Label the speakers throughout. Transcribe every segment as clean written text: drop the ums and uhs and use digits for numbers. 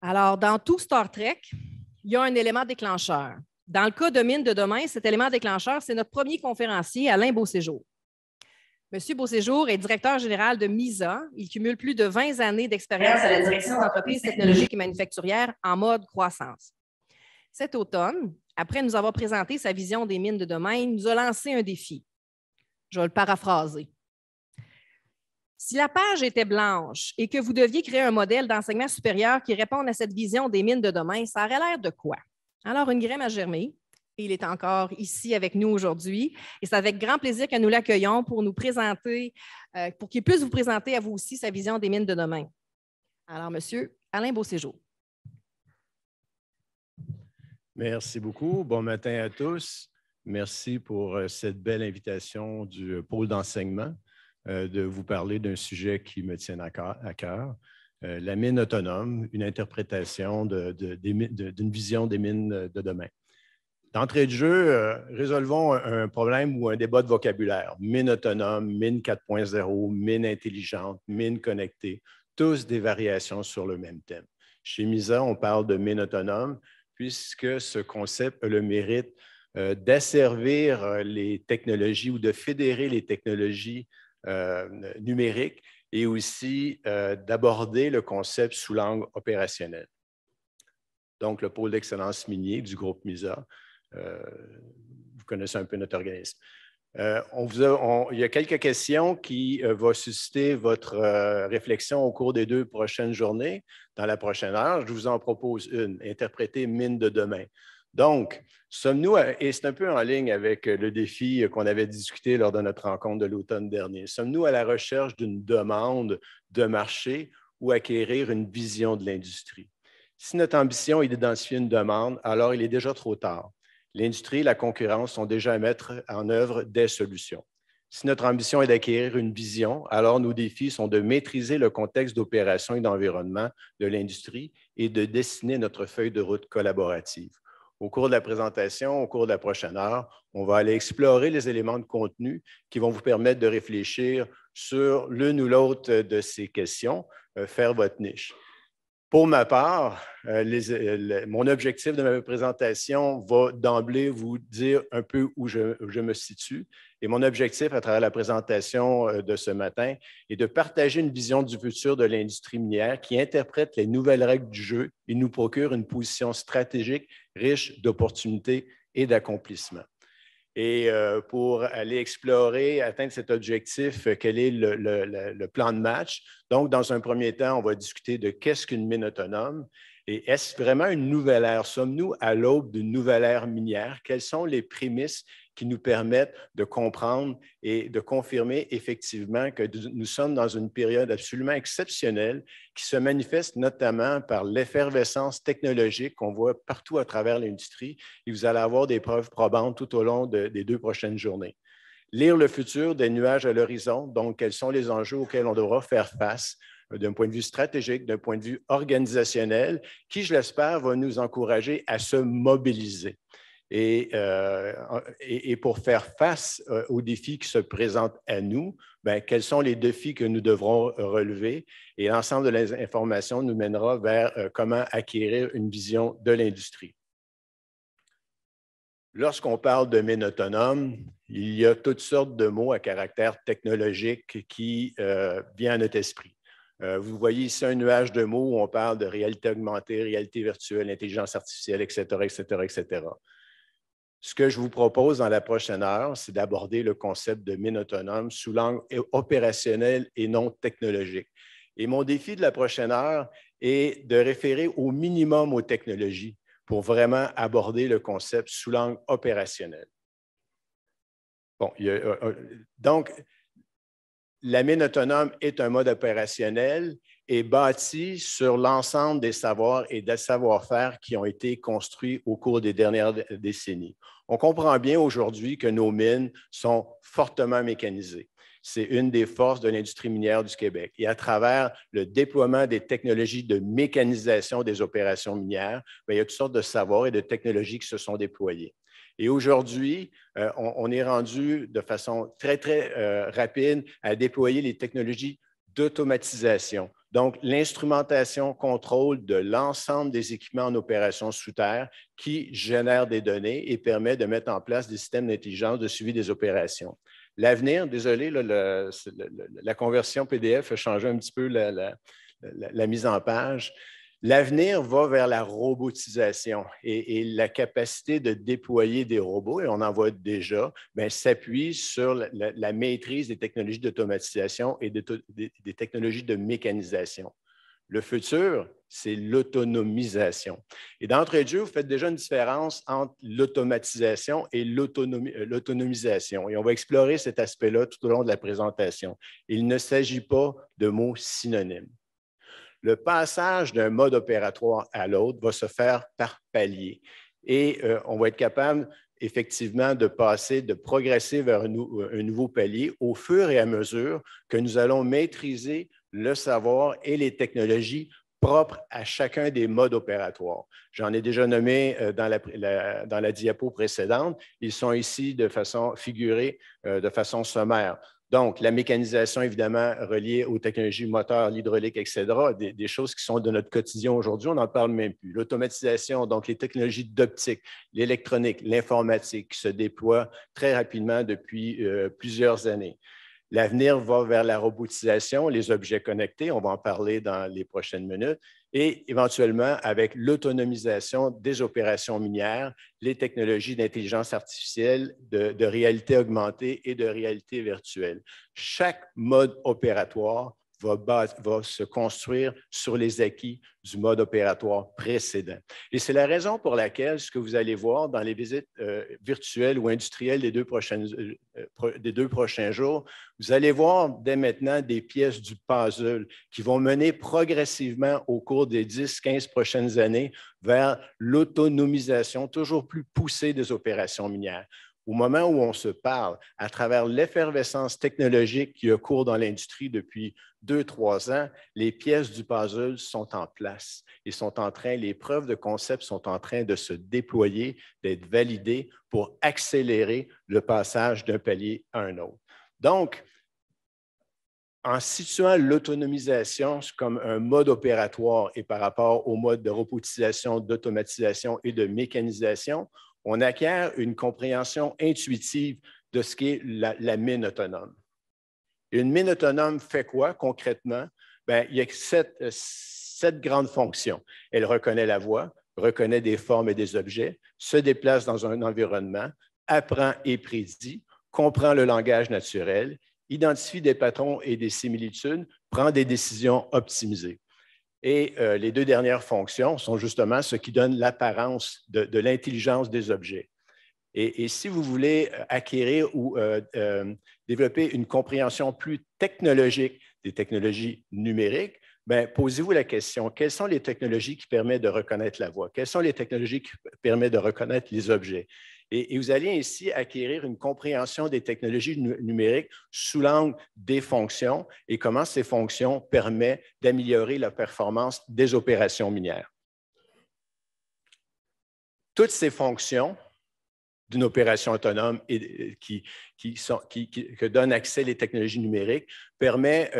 Speaker 1: Alors, dans tout Star Trek, il y a un élément déclencheur. Dans le cas de Mines de demain, cet élément déclencheur, c'est notre premier conférencier, Alain Beauséjour. Monsieur Beauséjour est directeur général de MISA. Il cumule plus de 20 années d'expérience à la direction d'entreprises technologiques et manufacturières en mode croissance. Cet automne, après nous avoir présenté sa vision des mines de demain, il nous a lancé un défi. Je vais le paraphraser. Si la page était blanche et que vous deviez créer un modèle d'enseignement supérieur qui réponde à cette vision des mines de demain, ça aurait l'air de quoi? Alors, une graine a germé. Et il est encore ici avec nous aujourd'hui. Et c'est avec grand plaisir que nous l'accueillons pour nous présenter, pour qu'il puisse vous présenter à vous aussi sa vision des mines de demain. Alors, monsieur Alain Beauséjour.
Speaker 2: Merci beaucoup. Bon matin à tous. Merci pour cette belle invitation du pôle d'enseignement de vous parler d'un sujet qui me tient à cœur. La mine autonome, une interprétation d'une vision des mines de demain. D'entrée de jeu, résolvons un problème ou un débat de vocabulaire. Mine autonome, mine 4.0, mine intelligente, mine connectée, tous des variations sur le même thème. Chez MISA, on parle de mine autonome puisque ce concept a le mérite d'asservir les technologies ou de fédérer les technologies numériques et aussi d'aborder le concept sous l'angle opérationnel. Donc, le pôle d'excellence minier du groupe MISA. Vous connaissez un peu notre organisme. Il y a quelques questions qui vont susciter votre réflexion au cours des 2 prochaines journées. Dans la prochaine heure, je vous en propose une, interpréter mine de demain. Donc, sommes-nous, et c'est un peu en ligne avec le défi qu'on avait discuté lors de notre rencontre de l'automne dernier, sommes-nous à la recherche d'une demande de marché ou acquérir une vision de l'industrie? Si notre ambition est d'identifier une demande, alors il est déjà trop tard. L'industrie et la concurrence sont déjà à mettre en œuvre des solutions. Si notre ambition est d'acquérir une vision, alors nos défis sont de maîtriser le contexte d'opération et d'environnement de l'industrie et de dessiner notre feuille de route collaborative. Au cours de la présentation, au cours de la prochaine heure, on va aller explorer les éléments de contenu qui vont vous permettre de réfléchir sur l'une ou l'autre de ces questions, faire votre niche. Pour ma part, mon objectif de ma présentation va d'emblée vous dire un peu où je me situe. Et mon objectif à travers la présentation de ce matin est de partager une vision du futur de l'industrie minière qui interprète les nouvelles règles du jeu et nous procure une position stratégique riche d'opportunités et d'accomplissements. Et pour aller explorer, atteindre cet objectif, quel est le plan de match? Donc, dans un premier temps, on va discuter de qu'est-ce qu'une mine autonome et est-ce vraiment une nouvelle ère? Sommes-nous à l'aube d'une nouvelle ère minière? Quelles sont les prémices qui nous permettent de comprendre et de confirmer effectivement que nous sommes dans une période absolument exceptionnelle qui se manifeste notamment par l'effervescence technologique qu'on voit partout à travers l'industrie et vous allez avoir des preuves probantes tout au long des 2 prochaines journées. Lire le futur des nuages à l'horizon, donc quels sont les enjeux auxquels on devra faire face d'un point de vue stratégique, d'un point de vue organisationnel, qui, je l'espère, va nous encourager à se mobiliser. Et pour faire face aux défis qui se présentent à nous, bien, quels sont les défis que nous devrons relever? Et l'ensemble de les informations nous mènera vers comment acquérir une vision de l'industrie. Lorsqu'on parle de mine autonome, il y a toutes sortes de mots à caractère technologique qui viennent à notre esprit. Vous voyez ici un nuage de mots où on parle de réalité augmentée, réalité virtuelle, intelligence artificielle, etc., etc., etc. Ce que je vous propose dans la prochaine heure, c'est d'aborder le concept de mine autonome sous l'angle opérationnel et non technologique. Et mon défi de la prochaine heure est de référer au minimum aux technologies pour vraiment aborder le concept sous l'angle opérationnel. Bon, donc, la mine autonome est un mode opérationnel et bâti sur l'ensemble des savoirs et des savoir-faire qui ont été construits au cours des dernières décennies. On comprend bien aujourd'hui que nos mines sont fortement mécanisées. C'est une des forces de l'industrie minière du Québec. Et à travers le déploiement des technologies de mécanisation des opérations minières, bien, il y a toutes sortes de savoirs et de technologies qui se sont déployés. Et aujourd'hui, on est rendu de façon très, très rapide à déployer les technologies d'automatisation, Donc, l'instrumentation contrôle de l'ensemble des équipements en opération sous terre qui génèrent des données et permet de mettre en place des systèmes d'intelligence de suivi des opérations. L'avenir, désolé, là, la conversion PDF a changé un petit peu la mise en page. L'avenir va vers la robotisation et la capacité de déployer des robots, et on en voit déjà, s'appuie sur la maîtrise des technologies d'automatisation et des technologies de mécanisation. Le futur, c'est l'autonomisation. Et d'entrée de jeu, vous faites déjà une différence entre l'automatisation et l'autonomisation. Et on va explorer cet aspect-là tout au long de la présentation. Il ne s'agit pas de mots synonymes. Le passage d'un mode opératoire à l'autre va se faire par palier. Et on va être capable, effectivement, de progresser vers un nouveau palier au fur et à mesure que nous allons maîtriser le savoir et les technologies propres à chacun des modes opératoires. J'en ai déjà nommé dans la diapo précédente. Ils sont ici de façon figurée, de façon sommaire. Donc, la mécanisation, évidemment, reliée aux technologies moteurs, l'hydraulique, etc., des choses qui sont de notre quotidien aujourd'hui, on n'en parle même plus. L'automatisation, donc les technologies d'optique, l'électronique, l'informatique qui se déploient très rapidement depuis plusieurs années. L'avenir va vers la robotisation, les objets connectés, on va en parler dans les prochaines minutes, et éventuellement avec l'autonomisation des opérations minières, les technologies d'intelligence artificielle, de réalité augmentée et de réalité virtuelle. Chaque mode opératoire va se construire sur les acquis du mode opératoire précédent. Et c'est la raison pour laquelle ce que vous allez voir dans les visites virtuelles ou industrielles des deux prochains jours, vous allez voir dès maintenant des pièces du puzzle qui vont mener progressivement au cours des 10-15 prochaines années vers l'autonomisation toujours plus poussée des opérations minières. Au moment où on se parle, à travers l'effervescence technologique qui a cours dans l'industrie depuis 2-3 ans, les pièces du puzzle sont en place. Les preuves de concept sont en train de se déployer, d'être validées pour accélérer le passage d'un palier à un autre. Donc, en situant l'autonomisation comme un mode opératoire et par rapport au mode de robotisation, d'automatisation et de mécanisation, on acquiert une compréhension intuitive de ce qu'est la mine autonome. Une mine autonome fait quoi concrètement? Bien, il y a sept grandes fonctions. Elle reconnaît la voix, reconnaît des formes et des objets, se déplace dans un environnement, apprend et prédit, comprend le langage naturel, identifie des patrons et des similitudes, prend des décisions optimisées. Et les deux dernières fonctions sont justement ce qui donne l'apparence de l'intelligence des objets. Et si vous voulez acquérir ou développer une compréhension plus technologique des technologies numériques, bien, posez-vous la question, quelles sont les technologies qui permettent de reconnaître la voix? Quelles sont les technologies qui permettent de reconnaître les objets? Et vous allez ainsi acquérir une compréhension des technologies numériques sous l'angle des fonctions et comment ces fonctions permettent d'améliorer la performance des opérations minières. Toutes ces fonctions d'une opération autonome et que donnent accès les technologies numériques permet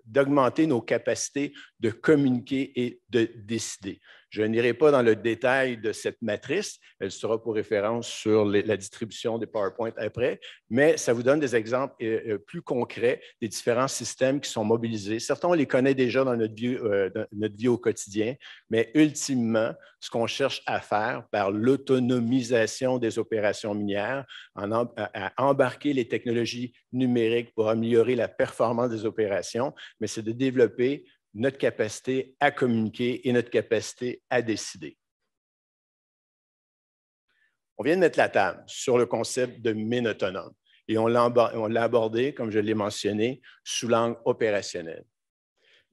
Speaker 2: d'augmenter nos capacités de communiquer et de décider. Je n'irai pas dans le détail de cette matrice, elle sera pour référence sur la distribution des PowerPoint après, mais ça vous donne des exemples plus concrets des différents systèmes qui sont mobilisés. Certains, on les connaît déjà dans notre vie au quotidien, mais ultimement, ce qu'on cherche à faire par l'autonomisation des opérations minières, à embarquer les technologies numériques pour améliorer la performance des opérations, mais c'est de développer notre capacité à communiquer et notre capacité à décider. On vient de mettre la table sur le concept de mine autonome et on l'a abordé, comme je l'ai mentionné, sous l'angle opérationnel.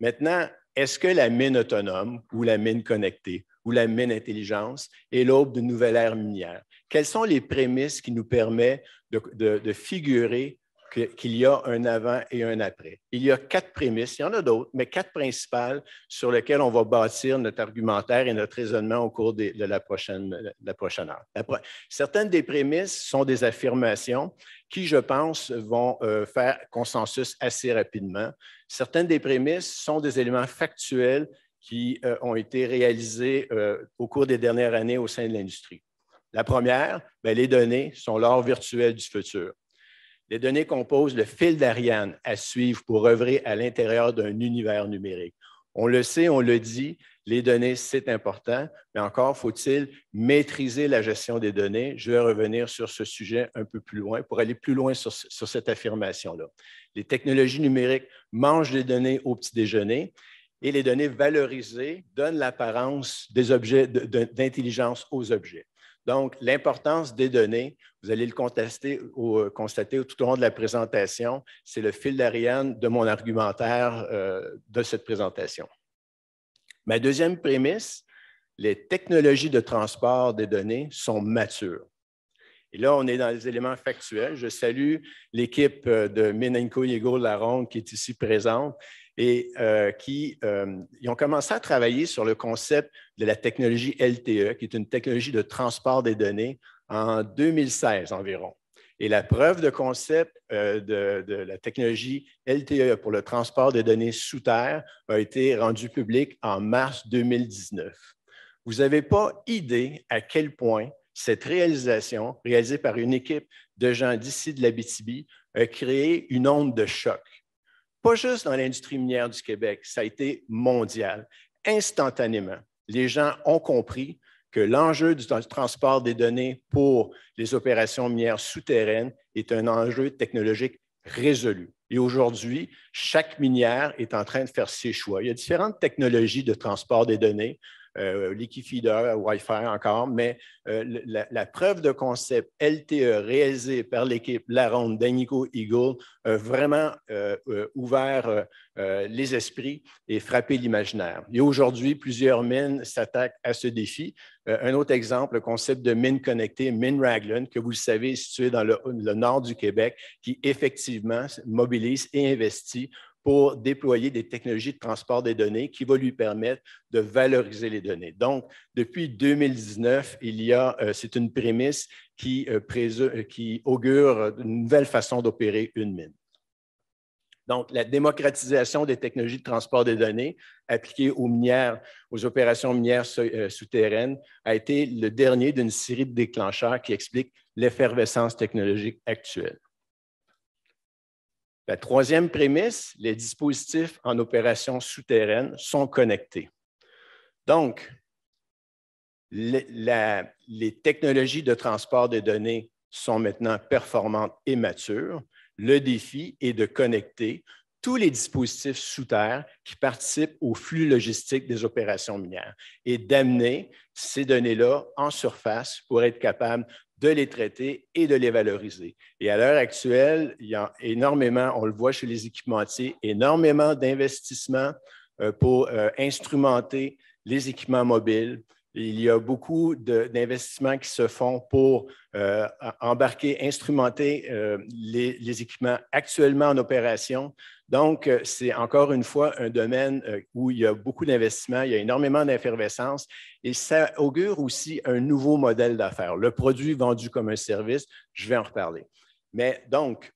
Speaker 2: Maintenant, est-ce que la mine autonome ou la mine connectée ou la mine intelligence est l'aube d'une nouvelle ère minière? Quelles sont les prémices qui nous permettent de figurer qu'il y a un avant et un après. Il y a 4 prémices, il y en a d'autres, mais 4 principales sur lesquelles on va bâtir notre argumentaire et notre raisonnement au cours de la prochaine heure. Certaines des prémices sont des affirmations qui, je pense, vont faire consensus assez rapidement. Certaines des prémices sont des éléments factuels qui ont été réalisés au cours des dernières années au sein de l'industrie. La première, les données sont l'or virtuel du futur. Les données composent le fil d'Ariane à suivre pour œuvrer à l'intérieur d'un univers numérique. On le sait, on le dit, les données, c'est important, mais encore faut-il maîtriser la gestion des données. Je vais revenir sur ce sujet un peu plus loin pour aller plus loin sur cette affirmation-là. Les technologies numériques mangent les données au petit déjeuner et les données valorisées donnent l'apparence des objets d'intelligence aux objets. Donc, l'importance des données, vous allez le constater tout au long de la présentation, c'est le fil d'Ariane de mon argumentaire de cette présentation. Ma deuxième prémisse, les technologies de transport des données sont matures. Et là, on est dans les éléments factuels. Je salue l'équipe de Min & Co Eagle-Laronde qui est ici présente et ils ont commencé à travailler sur le concept de la technologie LTE, qui est une technologie de transport des données, en 2016 environ. Et la preuve de concept de la technologie LTE pour le transport des données sous terre a été rendue publique en mars 2019. Vous n'avez pas idée à quel point cette réalisation, réalisée par une équipe de gens d'ici de l'Abitibi, a créé une onde de choc. Pas juste dans l'industrie minière du Québec, ça a été mondial. Instantanément, les gens ont compris que l'enjeu du transport des données pour les opérations minières souterraines est un enjeu technologique résolu. Et aujourd'hui, chaque minière est en train de faire ses choix. Il y a différentes technologies de transport des données, Liquifeeder, Wi-Fi encore, mais la preuve de concept LTE réalisée par l'équipe Laronde d'Agnico Eagle a vraiment ouvert les esprits et frappé l'imaginaire. Et aujourd'hui, plusieurs mines s'attaquent à ce défi. Un autre exemple, le concept de mine connectée, Mine-Raglan, que vous le savez, est situé dans le nord du Québec, qui effectivement mobilise et investit pour déployer des technologies de transport des données qui vont lui permettre de valoriser les données. Donc, depuis 2019, c'est une prémisse qui augure une nouvelle façon d'opérer une mine. Donc, la démocratisation des technologies de transport des données appliquées aux opérations minières souterraines a été le dernier d'une série de déclencheurs qui expliquent l'effervescence technologique actuelle. La troisième prémisse, les dispositifs en opération souterraine sont connectés. Donc, les technologies de transport des données sont maintenant performantes et matures. Le défi est de connecter tous les dispositifs sous terre qui participent au flux logistique des opérations minières et d'amener ces données-là en surface pour être capable de les traiter et de les valoriser. Et à l'heure actuelle, il y a énormément, on le voit chez les équipementiers, énormément d'investissements pour instrumenter les équipements mobiles. Il y a beaucoup d'investissements qui se font pour embarquer, instrumenter les équipements actuellement en opération. Donc, c'est encore une fois un domaine où il y a beaucoup d'investissements, il y a énormément d'effervescence et ça augure aussi un nouveau modèle d'affaires. Le produit vendu comme un service, je vais en reparler. Mais donc,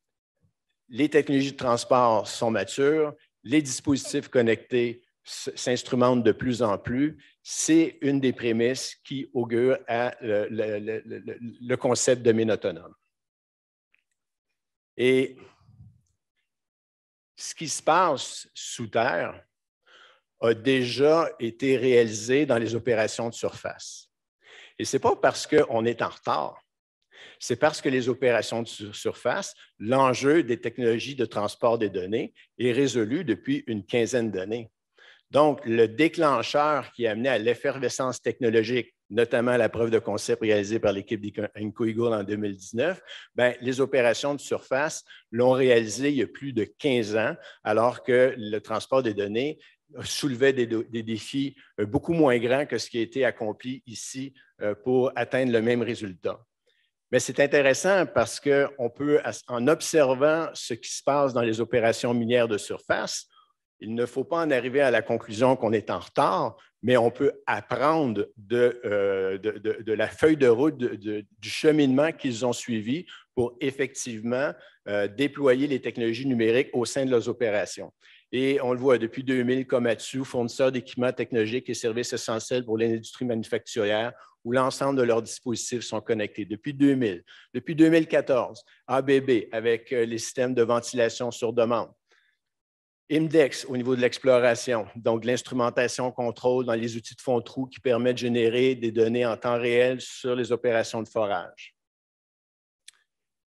Speaker 2: les technologies de transport sont matures, les dispositifs connectés s'instrumentent de plus en plus. C'est une des prémices qui augure à le concept de mine autonome. Et ce qui se passe sous terre a déjà été réalisé dans les opérations de surface. Et ce n'est pas parce qu'on est en retard, c'est parce que les opérations de surface, l'enjeu des technologies de transport des données est résolu depuis une quinzaine d'années. Donc, le déclencheur qui a amené à l'effervescence technologique, notamment la preuve de concept réalisée par l'équipe d'Agnico Eagle en 2019, les opérations de surface l'ont réalisé il y a plus de 15 ans, alors que le transport des données soulevait des défis beaucoup moins grands que ce qui a été accompli ici pour atteindre le même résultat. Mais c'est intéressant parce qu'on peut, en observant ce qui se passe dans les opérations minières de surface, il ne faut pas en arriver à la conclusion qu'on est en retard, mais on peut apprendre de la feuille de route, du cheminement qu'ils ont suivi pour effectivement déployer les technologies numériques au sein de leurs opérations. Et on le voit depuis 2000, Komatsu, fournisseur d'équipements technologiques et services essentiels pour l'industrie manufacturière, où l'ensemble de leurs dispositifs sont connectés depuis 2000. Depuis 2014, ABB avec les systèmes de ventilation sur demande. IMDEX au niveau de l'exploration, donc de l'instrumentation contrôle dans les outils de fond-trou qui permettent de générer des données en temps réel sur les opérations de forage.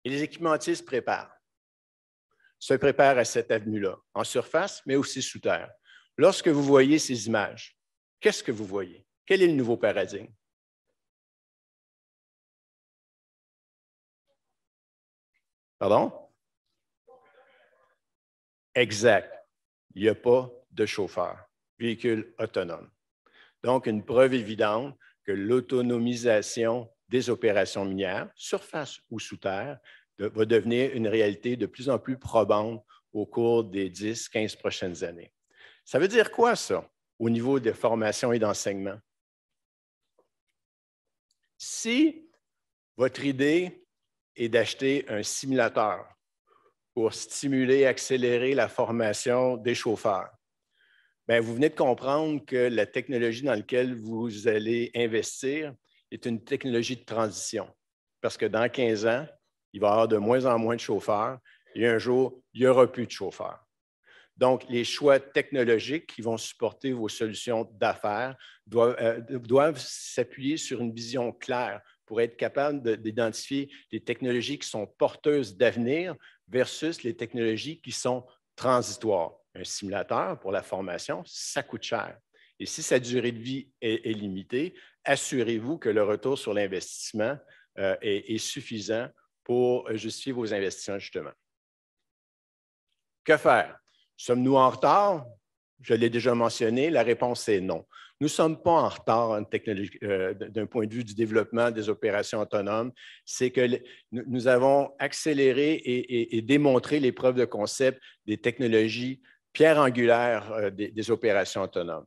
Speaker 2: Et les équipementiers se préparent à cette avenue-là, en surface, mais aussi sous terre. Lorsque vous voyez ces images, qu'est-ce que vous voyez? Quel est le nouveau paradigme? Pardon? Exact. Il n'y a pas de chauffeur, véhicule autonome. Donc, une preuve évidente que l'autonomisation des opérations minières, surface ou sous terre, va devenir une réalité de plus en plus probante au cours des 10-15 prochaines années. Ça veut dire quoi, ça, au niveau de formation et d'enseignement? Si votre idée est d'acheter un simulateur pour stimuler et accélérer la formation des chauffeurs, bien, vous venez de comprendre que la technologie dans laquelle vous allez investir est une technologie de transition. Parce que dans 15 ans, il va y avoir de moins en moins de chauffeurs et un jour, il n'y aura plus de chauffeurs. Donc, les choix technologiques qui vont supporter vos solutions d'affaires doivent s'appuyer sur une vision claire pour être capable d'identifier les technologies qui sont porteuses d'avenir versus les technologies qui sont transitoires. Un simulateur pour la formation, ça coûte cher. Et si sa durée de vie est limitée, assurez-vous que le retour sur l'investissement est suffisant pour justifier vos investissements, justement. Que faire? Sommes-nous en retard? Je l'ai déjà mentionné, la réponse est non. Nous ne sommes pas en retard d'un point de vue du développement des opérations autonomes. C'est que nous avons accéléré et démontré les preuves de concept des technologies pierre angulaire des opérations autonomes.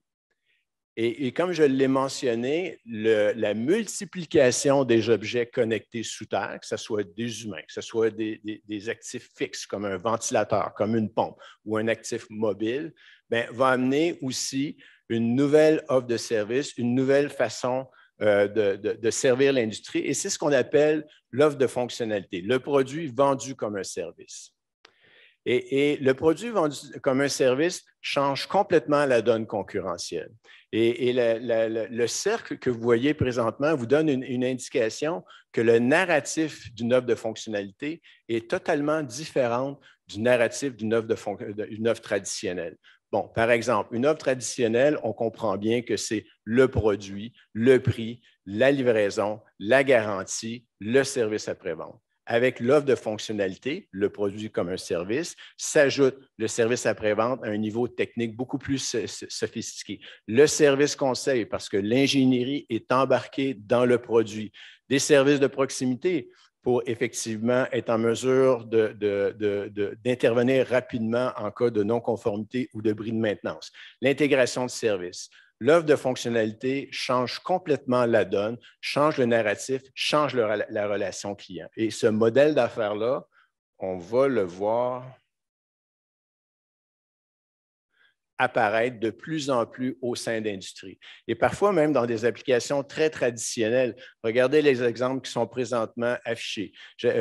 Speaker 2: Et comme je l'ai mentionné, la multiplication des objets connectés sous terre, que ce soit des humains, que ce soit des actifs fixes comme un ventilateur, comme une pompe ou un actif mobile, bien, va amener aussi une nouvelle offre de service, une nouvelle façon de servir l'industrie. Et c'est ce qu'on appelle l'offre de fonctionnalité, le produit vendu comme un service. Et le produit vendu comme un service change complètement la donne concurrentielle. Et le cercle que vous voyez présentement vous donne une indication que le narratif d'une offre de fonctionnalité est totalement différent du narratif d'une offre traditionnelle. Bon, par exemple, une offre traditionnelle, on comprend bien que c'est le produit, le prix, la livraison, la garantie, le service après-vente. Avec l'offre de fonctionnalité, le produit comme un service, s'ajoute le service après-vente à un niveau technique beaucoup plus sophistiqué. Le service conseil, parce que l'ingénierie est embarquée dans le produit. Des services de proximité pour effectivement être en mesure d'intervenir rapidement en cas de non-conformité ou de bris de maintenance. L'intégration de services. L'offre de fonctionnalité change complètement la donne, change le narratif, change la relation client. Et ce modèle d'affaires-là, on va le voir apparaître de plus en plus au sein d'industries. Et parfois même dans des applications très traditionnelles. Regardez les exemples qui sont présentement affichés.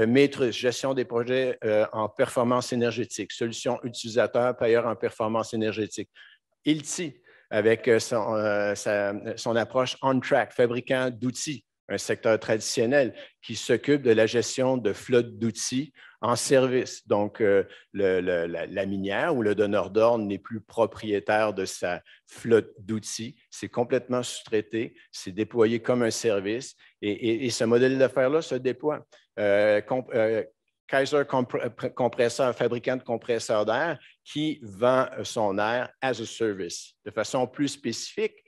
Speaker 2: Maîtrise, gestion des projets en performance énergétique, solution utilisateur, payeur en performance énergétique. ILTI, avec son approche on-track, fabricant d'outils, un secteur traditionnel qui s'occupe de la gestion de flottes d'outils en service. Donc, la minière ou le donneur d'ordre n'est plus propriétaire de sa flotte d'outils. C'est complètement sous-traité, c'est déployé comme un service et ce modèle d'affaires-là se déploie. Kaiser Compressor, un fabricant de compresseurs d'air qui vend son air as a service. De façon plus spécifique,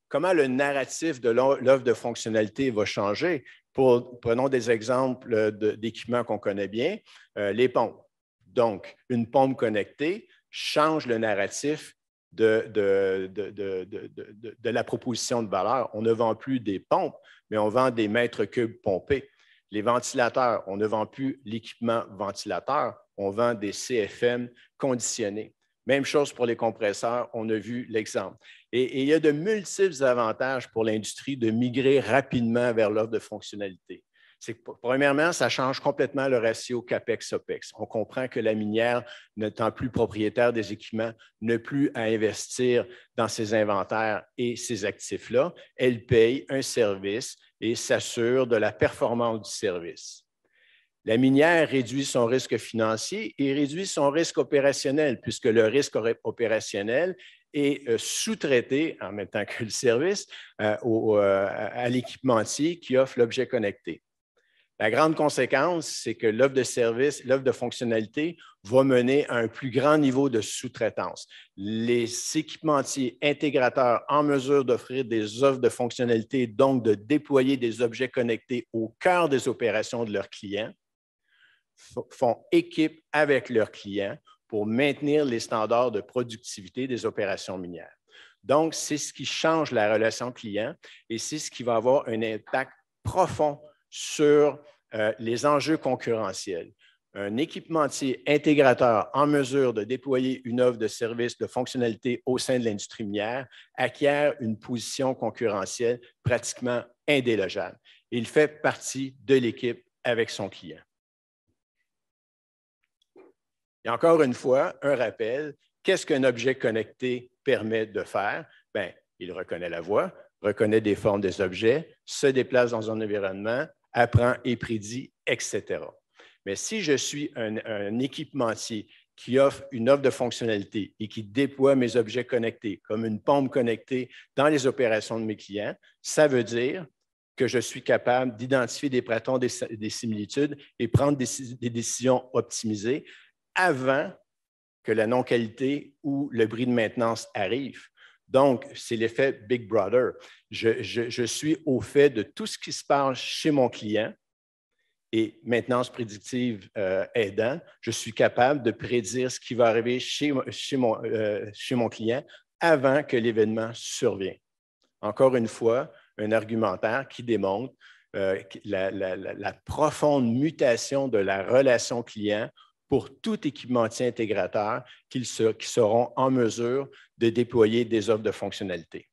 Speaker 2: comment le narratif de l'offre de fonctionnalité va changer? Prenons des exemples d'équipements qu'on connaît bien, les pompes. Donc, une pompe connectée change le narratif de la proposition de valeur. On ne vend plus des pompes, mais on vend des mètres cubes pompés. Les ventilateurs, on ne vend plus l'équipement ventilateur, on vend des CFM conditionnés. Même chose pour les compresseurs, on a vu l'exemple. Et il y a de multiples avantages pour l'industrie de migrer rapidement vers l'offre de fonctionnalité. Premièrement, ça change complètement le ratio CAPEX-OPEX. On comprend que la minière, n'étant plus propriétaire des équipements, n'a plus à investir dans ses inventaires et ses actifs-là. Elle paye un service et s'assure de la performance du service. La minière réduit son risque financier et réduit son risque opérationnel, puisque le risque opérationnel est sous-traité, en même temps que le service, à l'équipementier qui offre l'objet connecté. La grande conséquence, c'est que l'offre de service, l'offre de fonctionnalité va mener à un plus grand niveau de sous-traitance. Les équipementiers intégrateurs en mesure d'offrir des offres de fonctionnalité, donc de déployer des objets connectés au cœur des opérations de leurs clients, font équipe avec leurs clients pour maintenir les standards de productivité des opérations minières. Donc, c'est ce qui change la relation client et c'est ce qui va avoir un impact profond sur les enjeux concurrentiels. Un équipementier intégrateur en mesure de déployer une offre de service de fonctionnalité au sein de l'industrie minière acquiert une position concurrentielle pratiquement indélogeable. Il fait partie de l'équipe avec son client. Et encore une fois, un rappel, qu'est-ce qu'un objet connecté permet de faire? Bien, il reconnaît la voix, reconnaît des formes des objets, se déplace dans un environnement, apprend et prédit, etc. Mais si je suis un équipementier qui offre une offre de fonctionnalité et qui déploie mes objets connectés comme une pompe connectée dans les opérations de mes clients, ça veut dire que je suis capable d'identifier des patrons, des similitudes et prendre des décisions optimisées avant que la non-qualité ou le bris de maintenance arrive. Donc, c'est l'effet Big Brother. Je suis au fait de tout ce qui se passe chez mon client et maintenance prédictive aidant, je suis capable de prédire ce qui va arriver chez mon client avant que l'événement survienne. Encore une fois, un argumentaire qui démontre la profonde mutation de la relation client pour tout équipementier intégrateur qui seront en mesure de déployer des offres de fonctionnalité.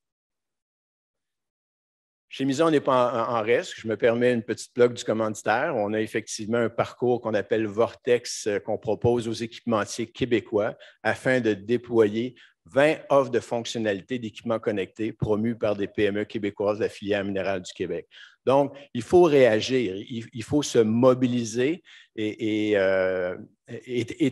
Speaker 2: Chez Misa, on n'est pas en reste. Je me permets une petite plug du commanditaire. On a effectivement un parcours qu'on appelle Vortex qu'on propose aux équipementiers québécois afin de déployer 20 offres de fonctionnalités d'équipements connectés promues par des PME québécoises de la filière minérale du Québec. Donc, il faut réagir, il faut se mobiliser et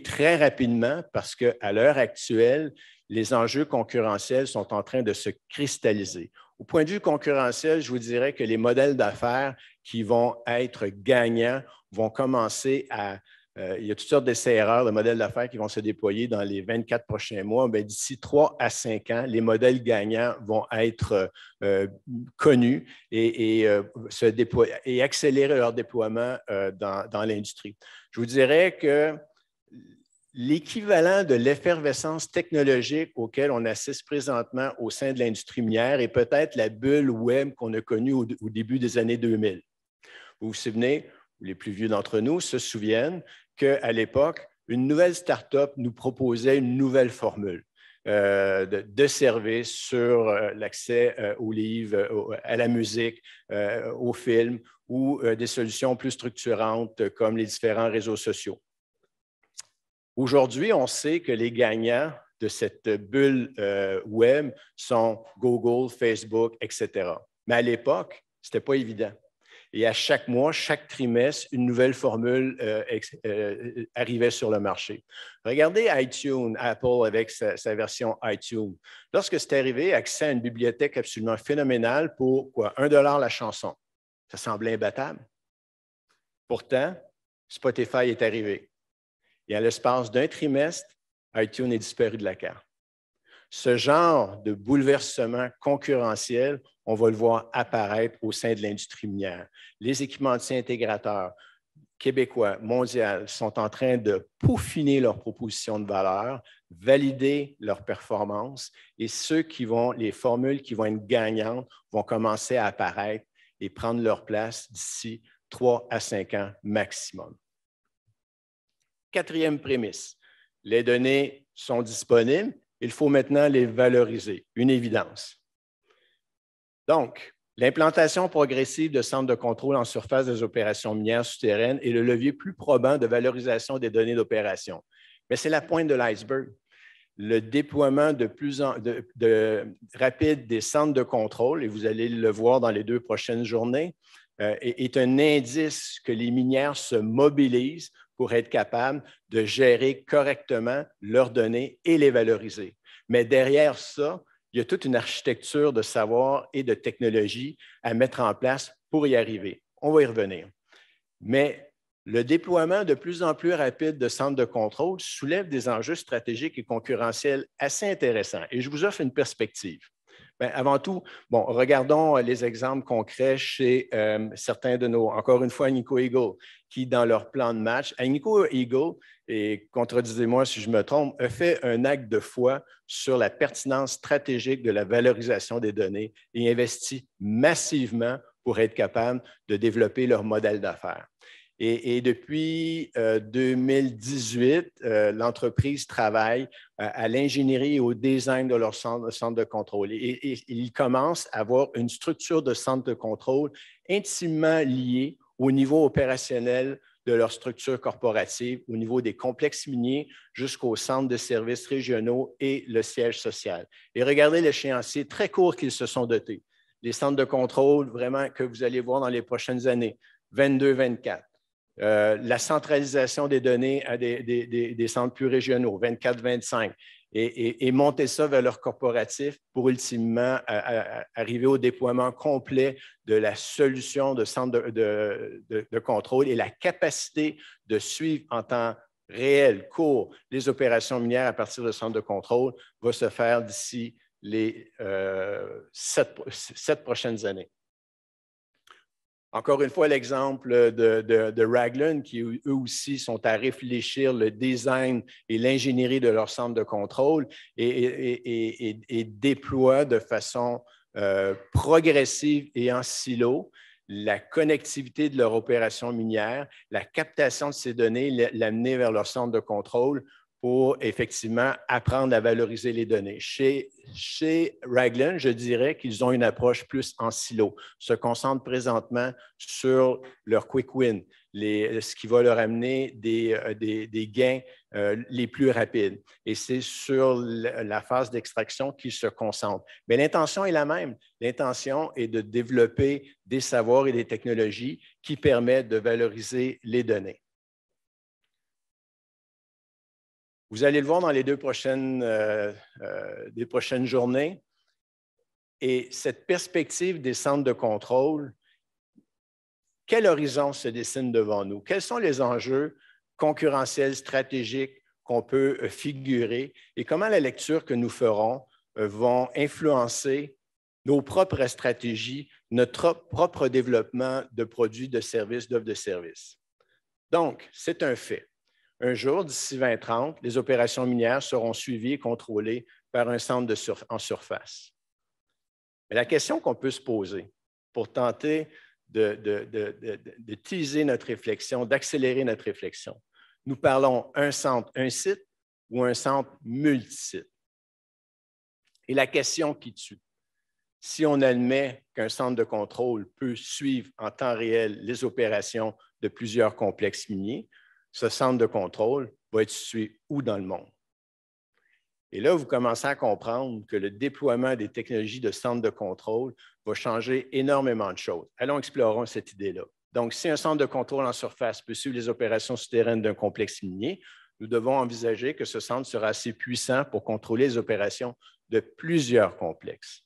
Speaker 2: très rapidement parce qu'à l'heure actuelle, les enjeux concurrentiels sont en train de se cristalliser. Au point de vue concurrentiel, je vous dirais que les modèles d'affaires qui vont être gagnants vont commencer à… il y a toutes sortes d'essais-erreurs de modèles d'affaires qui vont se déployer dans les 24 prochains mois. D'ici 3 à 5 ans, les modèles gagnants vont être connus et accélérer leur déploiement dans l'industrie. Je vous dirais que l'équivalent de l'effervescence technologique auquel on assiste présentement au sein de l'industrie minière est peut-être la bulle web qu'on a connue au début des années 2000. Vous vous souvenez, les plus vieux d'entre nous se souviennent qu'à l'époque, une nouvelle start-up nous proposait une nouvelle formule de service sur l'accès aux livres, à la musique, aux films ou des solutions plus structurantes comme les différents réseaux sociaux. Aujourd'hui, on sait que les gagnants de cette bulle web sont Google, Facebook, etc. Mais à l'époque, ce n'était pas évident. Et à chaque mois, chaque trimestre, une nouvelle formule arrivait sur le marché. Regardez iTunes, Apple avec sa version iTunes. Lorsque c'est arrivé, accès à une bibliothèque absolument phénoménale pour quoi? 1 $ la chanson. Ça semblait imbattable. Pourtant, Spotify est arrivé. Et à l'espace d'un trimestre, iTunes est disparu de la carte. Ce genre de bouleversement concurrentiel, on va le voir apparaître au sein de l'industrie minière. Les équipementiers intégrateurs québécois, mondiaux, sont en train de peaufiner leurs propositions de valeur, valider leurs performances, et les formules qui vont être gagnantes vont commencer à apparaître et prendre leur place d'ici 3 à 5 ans maximum. Quatrième prémisse, les données sont disponibles, il faut maintenant les valoriser, une évidence. Donc, l'implantation progressive de centres de contrôle en surface des opérations minières souterraines est le levier plus probant de valorisation des données d'opération. Mais c'est la pointe de l'iceberg. Le déploiement de plus rapide des centres de contrôle, et vous allez le voir dans les 2 prochaines journées, est un indice que les minières se mobilisent pour être capables de gérer correctement leurs données et les valoriser. Mais derrière ça, il y a toute une architecture de savoir et de technologie à mettre en place pour y arriver. On va y revenir. Mais le déploiement de plus en plus rapide de centres de contrôle soulève des enjeux stratégiques et concurrentiels assez intéressants. Et je vous offre une perspective. Bien, avant tout, bon, regardons les exemples concrets chez certains de nos, encore une fois, Agnico Eagle, qui, dans leur plan de match, Agnico Eagle, et contredisez-moi si je me trompe, a fait un acte de foi sur la pertinence stratégique de la valorisation des données et investit massivement pour être capable de développer leur modèle d'affaires. Et depuis 2018, l'entreprise travaille à l'ingénierie et au design de leur centre de contrôle. Et ils commencent à avoir une structure de centre de contrôle intimement liée au niveau opérationnel de leur structure corporative, au niveau des complexes miniers jusqu'aux centres de services régionaux et le siège social. Et regardez l'échéancier très court qu'ils se sont dotés. Les centres de contrôle, vraiment, que vous allez voir dans les prochaines années, 22-24. La centralisation des données à des centres plus régionaux, 24-25, et monter ça vers leur corporatif pour ultimement arriver au déploiement complet de la solution de centre de contrôle et la capacité de suivre en temps réel, court, les opérations minières à partir de centres de contrôle va se faire d'ici les 7 prochaines années. Encore une fois, l'exemple de Raglan, qui eux aussi sont à réfléchir le design et l'ingénierie de leur centre de contrôle et déploient de façon progressive et en silo la connectivité de leur opération minière, la captation de ces données, l'amener vers leur centre de contrôle pour effectivement apprendre à valoriser les données. Chez Raglan, je dirais qu'ils ont une approche plus en silo, se concentrent présentement sur leur quick win, ce qui va leur amener des gains les plus rapides. Et c'est sur la phase d'extraction qu'ils se concentrent. Mais l'intention est la même. L'intention est de développer des savoirs et des technologies qui permettent de valoriser les données. Vous allez le voir dans les 2 prochaines journées. Et cette perspective des centres de contrôle, quel horizon se dessine devant nous? Quels sont les enjeux concurrentiels, stratégiques qu'on peut figurer et comment la lecture que nous ferons vont influencer nos propres stratégies, notre propre développement de produits, de services, d'offres de services? Donc, c'est un fait. Un jour, d'ici 2030, les opérations minières seront suivies et contrôlées par un centre en surface. Mais la question qu'on peut se poser pour tenter de teaser notre réflexion, d'accélérer notre réflexion, nous parlons un centre, un site ou un centre multisite? Et la question qui tue, si on admet qu'un centre de contrôle peut suivre en temps réel les opérations de plusieurs complexes miniers, ce centre de contrôle va être situé où dans le monde? Et là, vous commencez à comprendre que le déploiement des technologies de centre de contrôle va changer énormément de choses. Allons explorer cette idée-là. Donc, si un centre de contrôle en surface peut suivre les opérations souterraines d'un complexe minier, nous devons envisager que ce centre sera assez puissant pour contrôler les opérations de plusieurs complexes.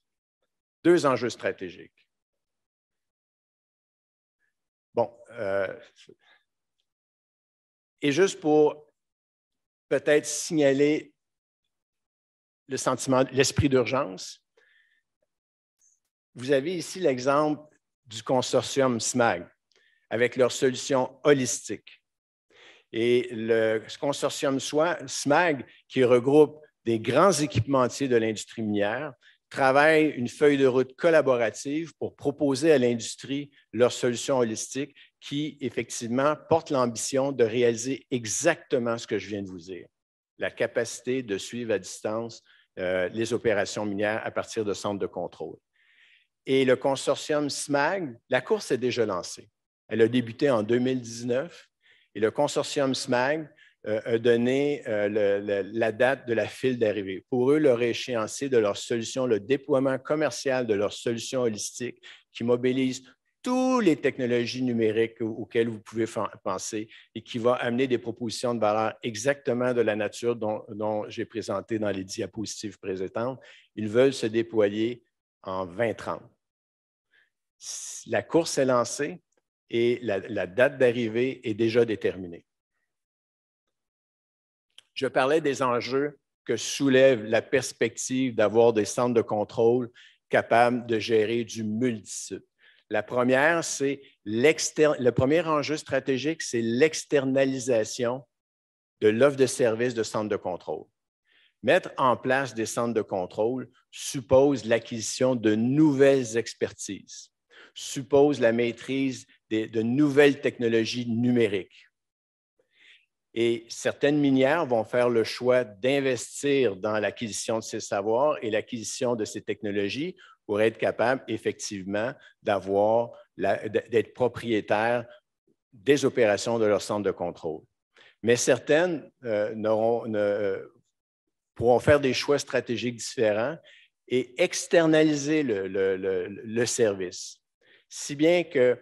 Speaker 2: 2 enjeux stratégiques. Bon, et juste pour peut-être signaler le sentiment, l'esprit d'urgence. Vous avez ici l'exemple du consortium SMAG avec leur solution holistique. Et le consortium SMAG, qui regroupe des grands équipementiers de l'industrie minière, travaille une feuille de route collaborative pour proposer à l'industrie leur solution holistique qui, effectivement, porte l'ambition de réaliser exactement ce que je viens de vous dire, la capacité de suivre à distance les opérations minières à partir de centres de contrôle. Et le consortium SMAG, la course est déjà lancée. Elle a débuté en 2019 et le consortium SMAG a donné la date de la file d'arrivée. Pour eux, leur échéancier de leur solution, le déploiement commercial de leur solution holistique qui mobilise toutes les technologies numériques auxquelles vous pouvez penser et qui va amener des propositions de valeur exactement de la nature dont j'ai présenté dans les diapositives précédentes. Ils veulent se déployer en 2030. La course est lancée et la date d'arrivée est déjà déterminée. Je parlais des enjeux que soulève la perspective d'avoir des centres de contrôle capables de gérer du multisite. La première, le premier enjeu stratégique, c'est l'externalisation de l'offre de services de centres de contrôle. Mettre en place des centres de contrôle suppose l'acquisition de nouvelles expertises, suppose la maîtrise de nouvelles technologies numériques. Et certaines minières vont faire le choix d'investir dans l'acquisition de ces savoirs et l'acquisition de ces technologies pour être capables effectivement d'être propriétaires des opérations de leur centre de contrôle. Mais certaines pourront faire des choix stratégiques différents et externaliser le service. Si bien que,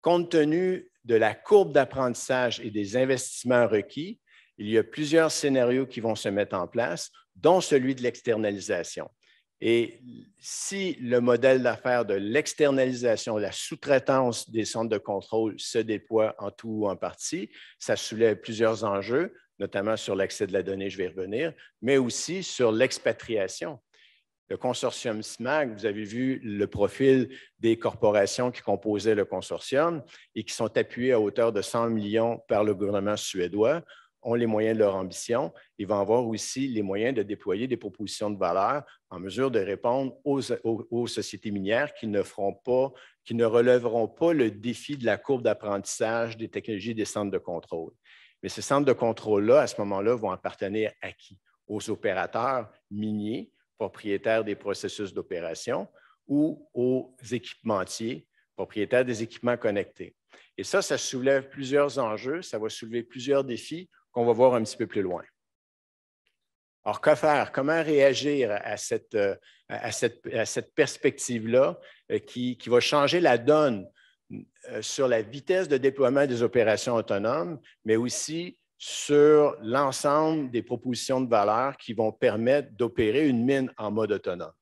Speaker 2: compte tenu de la courbe d'apprentissage et des investissements requis, il y a plusieurs scénarios qui vont se mettre en place, dont celui de l'externalisation. Et si le modèle d'affaires de l'externalisation, la sous-traitance des centres de contrôle se déploie en tout ou en partie, ça soulève plusieurs enjeux, notamment sur l'accès de la donnée, je vais y revenir, mais aussi sur l'expatriation. Le consortium SMAG, vous avez vu le profil des corporations qui composaient le consortium et qui sont appuyées à hauteur de 100 millions par le gouvernement suédois, ont les moyens de leur ambition. Ils vont avoir aussi les moyens de déployer des propositions de valeur en mesure de répondre aux sociétés minières qui ne relèveront pas le défi de la courbe d'apprentissage des technologies des centres de contrôle. Mais ces centres de contrôle-là, à ce moment-là, vont appartenir à qui? Aux opérateurs miniers, propriétaires des processus d'opération, ou aux équipementiers, propriétaires des équipements connectés. Et ça soulève plusieurs enjeux, ça va soulever plusieurs défis qu'on va voir un petit peu plus loin. Alors, que faire? Comment réagir à cette perspective-là qui va changer la donne sur la vitesse de déploiement des opérations autonomes, mais aussi sur l'ensemble des propositions de valeur qui vont permettre d'opérer une mine en mode autonome.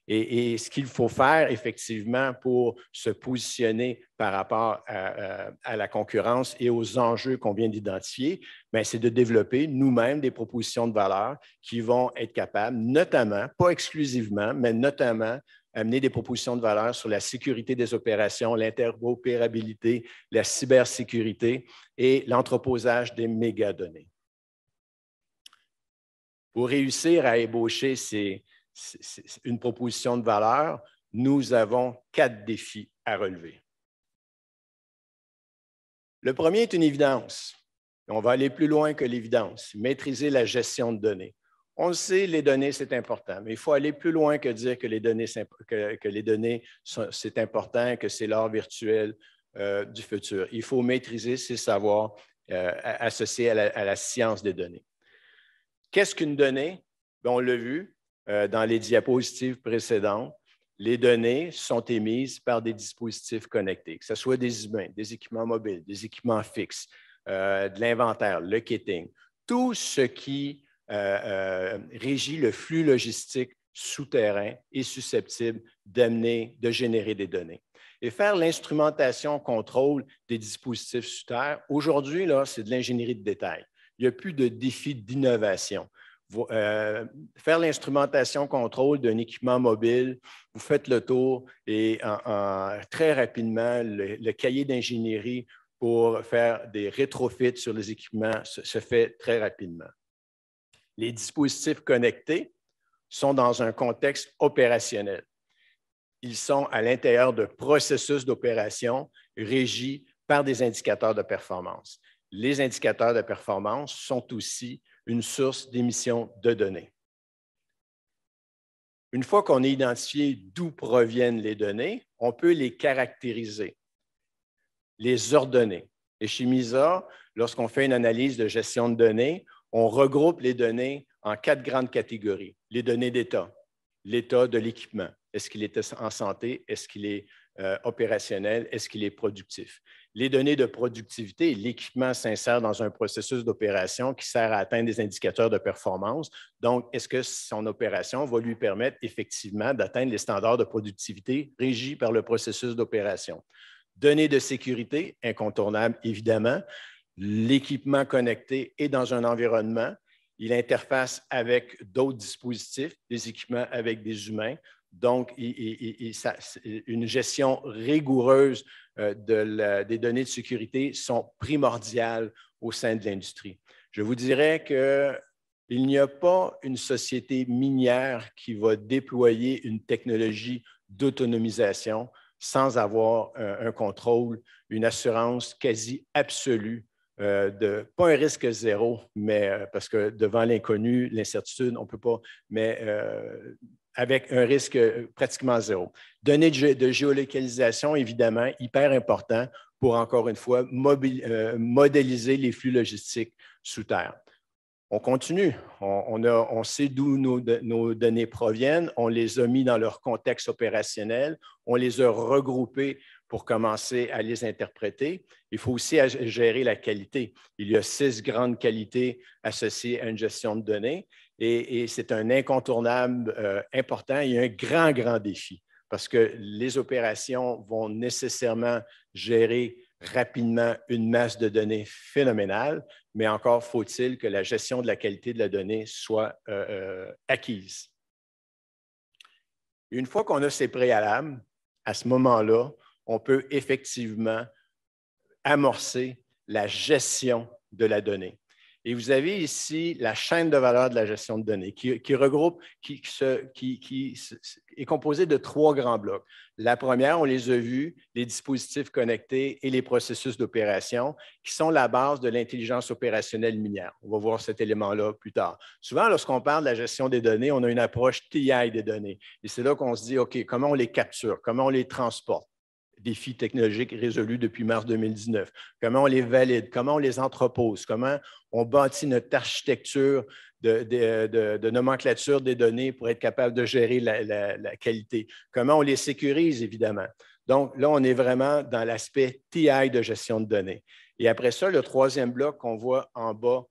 Speaker 2: Et ce qu'il faut faire effectivement pour se positionner par rapport à la concurrence et aux enjeux qu'on vient d'identifier, c'est de développer nous-mêmes des propositions de valeur qui vont être capables, notamment, pas exclusivement, mais notamment, amener des propositions de valeur sur la sécurité des opérations, l'interopérabilité, la cybersécurité et l'entreposage des mégadonnées. Pour réussir à ébaucher une proposition de valeur, nous avons 4 défis à relever. Le premier est une évidence. On va aller plus loin que l'évidence, maîtriser la gestion de données. On le sait, les données, c'est important, mais il faut aller plus loin que dire que les données, c'est important, que c'est l'or virtuel du futur. Il faut maîtriser ces savoirs associés à la science des données. Qu'est-ce qu'une donnée? On l'a vu dans les diapositives précédentes. Les données sont émises par des dispositifs connectés, que ce soit des humains, des équipements mobiles, des équipements fixes, de l'inventaire, le kitting, tout ce qui régit le flux logistique souterrain est susceptible de générer des données. Et faire l'instrumentation, contrôle des dispositifs sous terre, aujourd'hui, c'est de l'ingénierie de détail. Il n'y a plus de défi d'innovation. faire l'instrumentation contrôle d'un équipement mobile, vous faites le tour et très rapidement, le cahier d'ingénierie pour faire des rétrofits sur les équipements se fait très rapidement. Les dispositifs connectés sont dans un contexte opérationnel. Ils sont à l'intérieur de processus d'opération régis par des indicateurs de performance. Les indicateurs de performance sont aussi une source d'émission de données. Une fois qu'on a identifié d'où proviennent les données, on peut les caractériser, les ordonner. Et chez MISA, lorsqu'on fait une analyse de gestion de données, on regroupe les données en 4 grandes catégories. Les données d'état, l'état de l'équipement. Est-ce qu'il est en santé? Est-ce qu'il est opérationnel? Est-ce qu'il est productif? Les données de productivité, l'équipement s'insère dans un processus d'opération qui sert à atteindre des indicateurs de performance. Donc, est-ce que son opération va lui permettre effectivement d'atteindre les standards de productivité régis par le processus d'opération? Données de sécurité, incontournable évidemment. L'équipement connecté est dans un environnement. Il interface avec d'autres dispositifs, des équipements avec des humains. Donc, une gestion rigoureuse des données de sécurité sont primordiales au sein de l'industrie. Je vous dirais qu'il n'y a pas une société minière qui va déployer une technologie d'autonomisation sans avoir un contrôle, une assurance quasi absolue pas un risque zéro, mais parce que devant l'inconnu, l'incertitude, on ne peut pas, mais avec un risque pratiquement zéro. Données de géolocalisation, évidemment, hyper important pour, encore une fois, modéliser les flux logistiques sous terre. On continue. On sait d'où nos données proviennent. On les a mis dans leur contexte opérationnel. On les a regroupées pour commencer à les interpréter. Il faut aussi gérer la qualité. Il y a 6 grandes qualités associées à une gestion de données et c'est un incontournable important et un grand défi parce que les opérations vont nécessairement gérer rapidement une masse de données phénoménale, mais encore faut-il que la gestion de la qualité de la donnée soit acquise. Une fois qu'on a ces préalables, à ce moment-là, on peut effectivement amorcer la gestion de la donnée. Et vous avez ici la chaîne de valeur de la gestion de données qui regroupe, qui est composée de 3 grands blocs. La première, on les a vus, les dispositifs connectés et les processus d'opération qui sont la base de l'intelligence opérationnelle minière. On va voir cet élément-là plus tard. Souvent, lorsqu'on parle de la gestion des données, on a une approche TI des données. Et c'est là qu'on se dit, OK, comment on les capture, comment on les transporte? Défis technologiques résolus depuis mars 2019. Comment on les valide, comment on les entrepose, comment on bâtit notre architecture de nomenclature des données pour être capable de gérer la qualité, comment on les sécurise, évidemment. Donc là, on est vraiment dans l'aspect TI de gestion de données. Et après ça, le 3e bloc qu'on voit en bas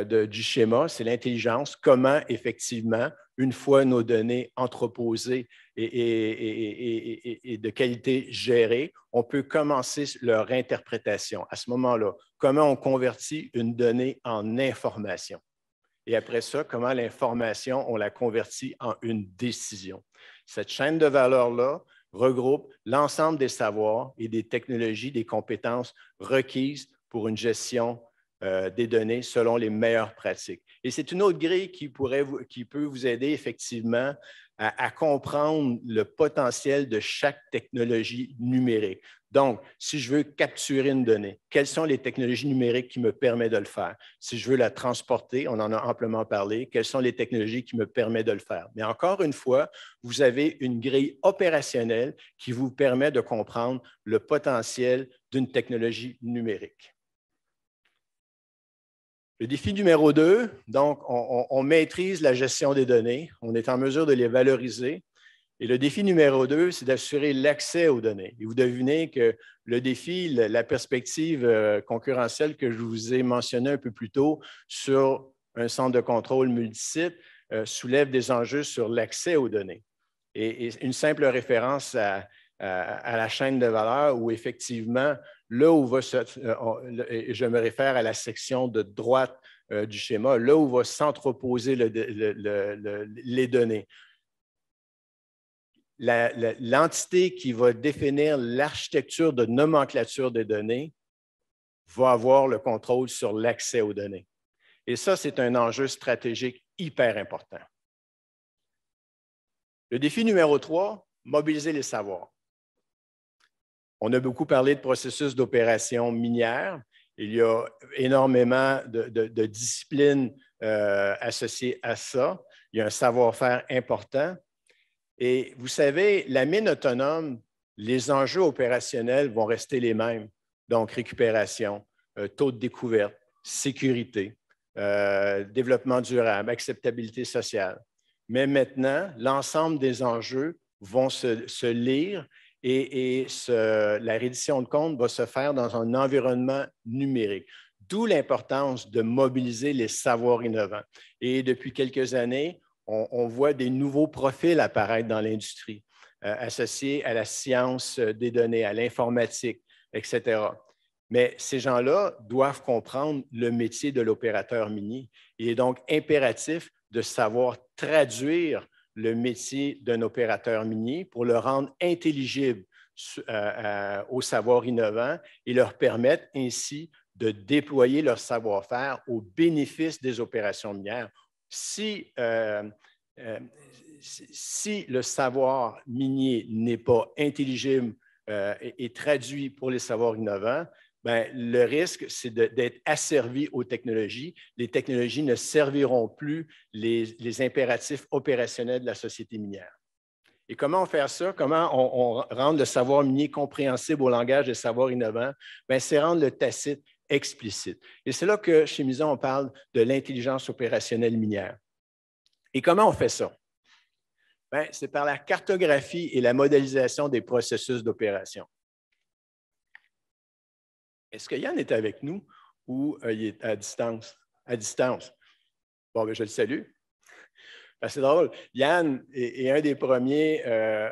Speaker 2: du schéma, c'est l'intelligence, comment effectivement, une fois nos données entreposées et de qualité gérée, on peut commencer leur interprétation. À ce moment-là, comment on convertit une donnée en information? Et après ça, comment l'information, on la convertit en une décision? Cette chaîne de valeur-là regroupe l'ensemble des savoirs et des technologies, des compétences requises pour une gestion des données selon les meilleures pratiques. Et c'est une autre grille qui peut vous aider effectivement à comprendre le potentiel de chaque technologie numérique. Donc, si je veux capturer une donnée, quelles sont les technologies numériques qui me permettent de le faire? Si je veux la transporter, on en a amplement parlé, quelles sont les technologies qui me permettent de le faire? Mais encore une fois, vous avez une grille opérationnelle qui vous permet de comprendre le potentiel d'une technologie numérique. Le défi numéro 2, donc, on maîtrise la gestion des données, on est en mesure de les valoriser. Et le défi numéro 2, c'est d'assurer l'accès aux données. Et vous devinez que le défi, la perspective concurrentielle que je vous ai mentionnée un peu plus tôt sur un centre de contrôle multisite soulève des enjeux sur l'accès aux données. Et une simple référence à la chaîne de valeur où effectivement, là où je me réfère à la section de droite du schéma, là où va s'entreposer les données. L'entité qui va définir l'architecture de nomenclature des données va avoir le contrôle sur l'accès aux données. Et ça, c'est un enjeu stratégique hyper important. Le défi numéro 3, mobiliser les savoirs. On a beaucoup parlé de processus d'opération minière. Il y a énormément de disciplines associées à ça. Il y a un savoir-faire important. Et vous savez, la mine autonome, les enjeux opérationnels vont rester les mêmes. Donc, récupération, taux de découverte, sécurité, développement durable, acceptabilité sociale. Mais maintenant, l'ensemble des enjeux vont se lire et la reddition de comptes va se faire dans un environnement numérique. D'où l'importance de mobiliser les savoirs innovants. Et depuis quelques années, on voit des nouveaux profils apparaître dans l'industrie, associés à la science des données, à l'informatique, etc. Mais ces gens-là doivent comprendre le métier de l'opérateur minier. Il est donc impératif de savoir traduire le métier d'un opérateur minier pour le rendre intelligible au savoir innovant et leur permettre ainsi de déployer leur savoir-faire au bénéfice des opérations minières. Si le savoir minier n'est pas intelligible et traduit pour les savoirs innovants, bien, le risque, c'est d'être asservi aux technologies. Les technologies ne serviront plus les impératifs opérationnels de la société minière. Et comment faire ça? Comment on rend le savoir minier compréhensible au langage des savoirs innovants? Bien, c'est rendre le tacite explicite. Et c'est là que, chez Mison, on parle de l'intelligence opérationnelle minière. Et comment on fait ça? Bien, c'est par la cartographie et la modélisation des processus d'opération. Est-ce que Yann est avec nous ou il est à distance? À distance. Bon, bien, je le salue. C'est drôle. Yann est un des premiers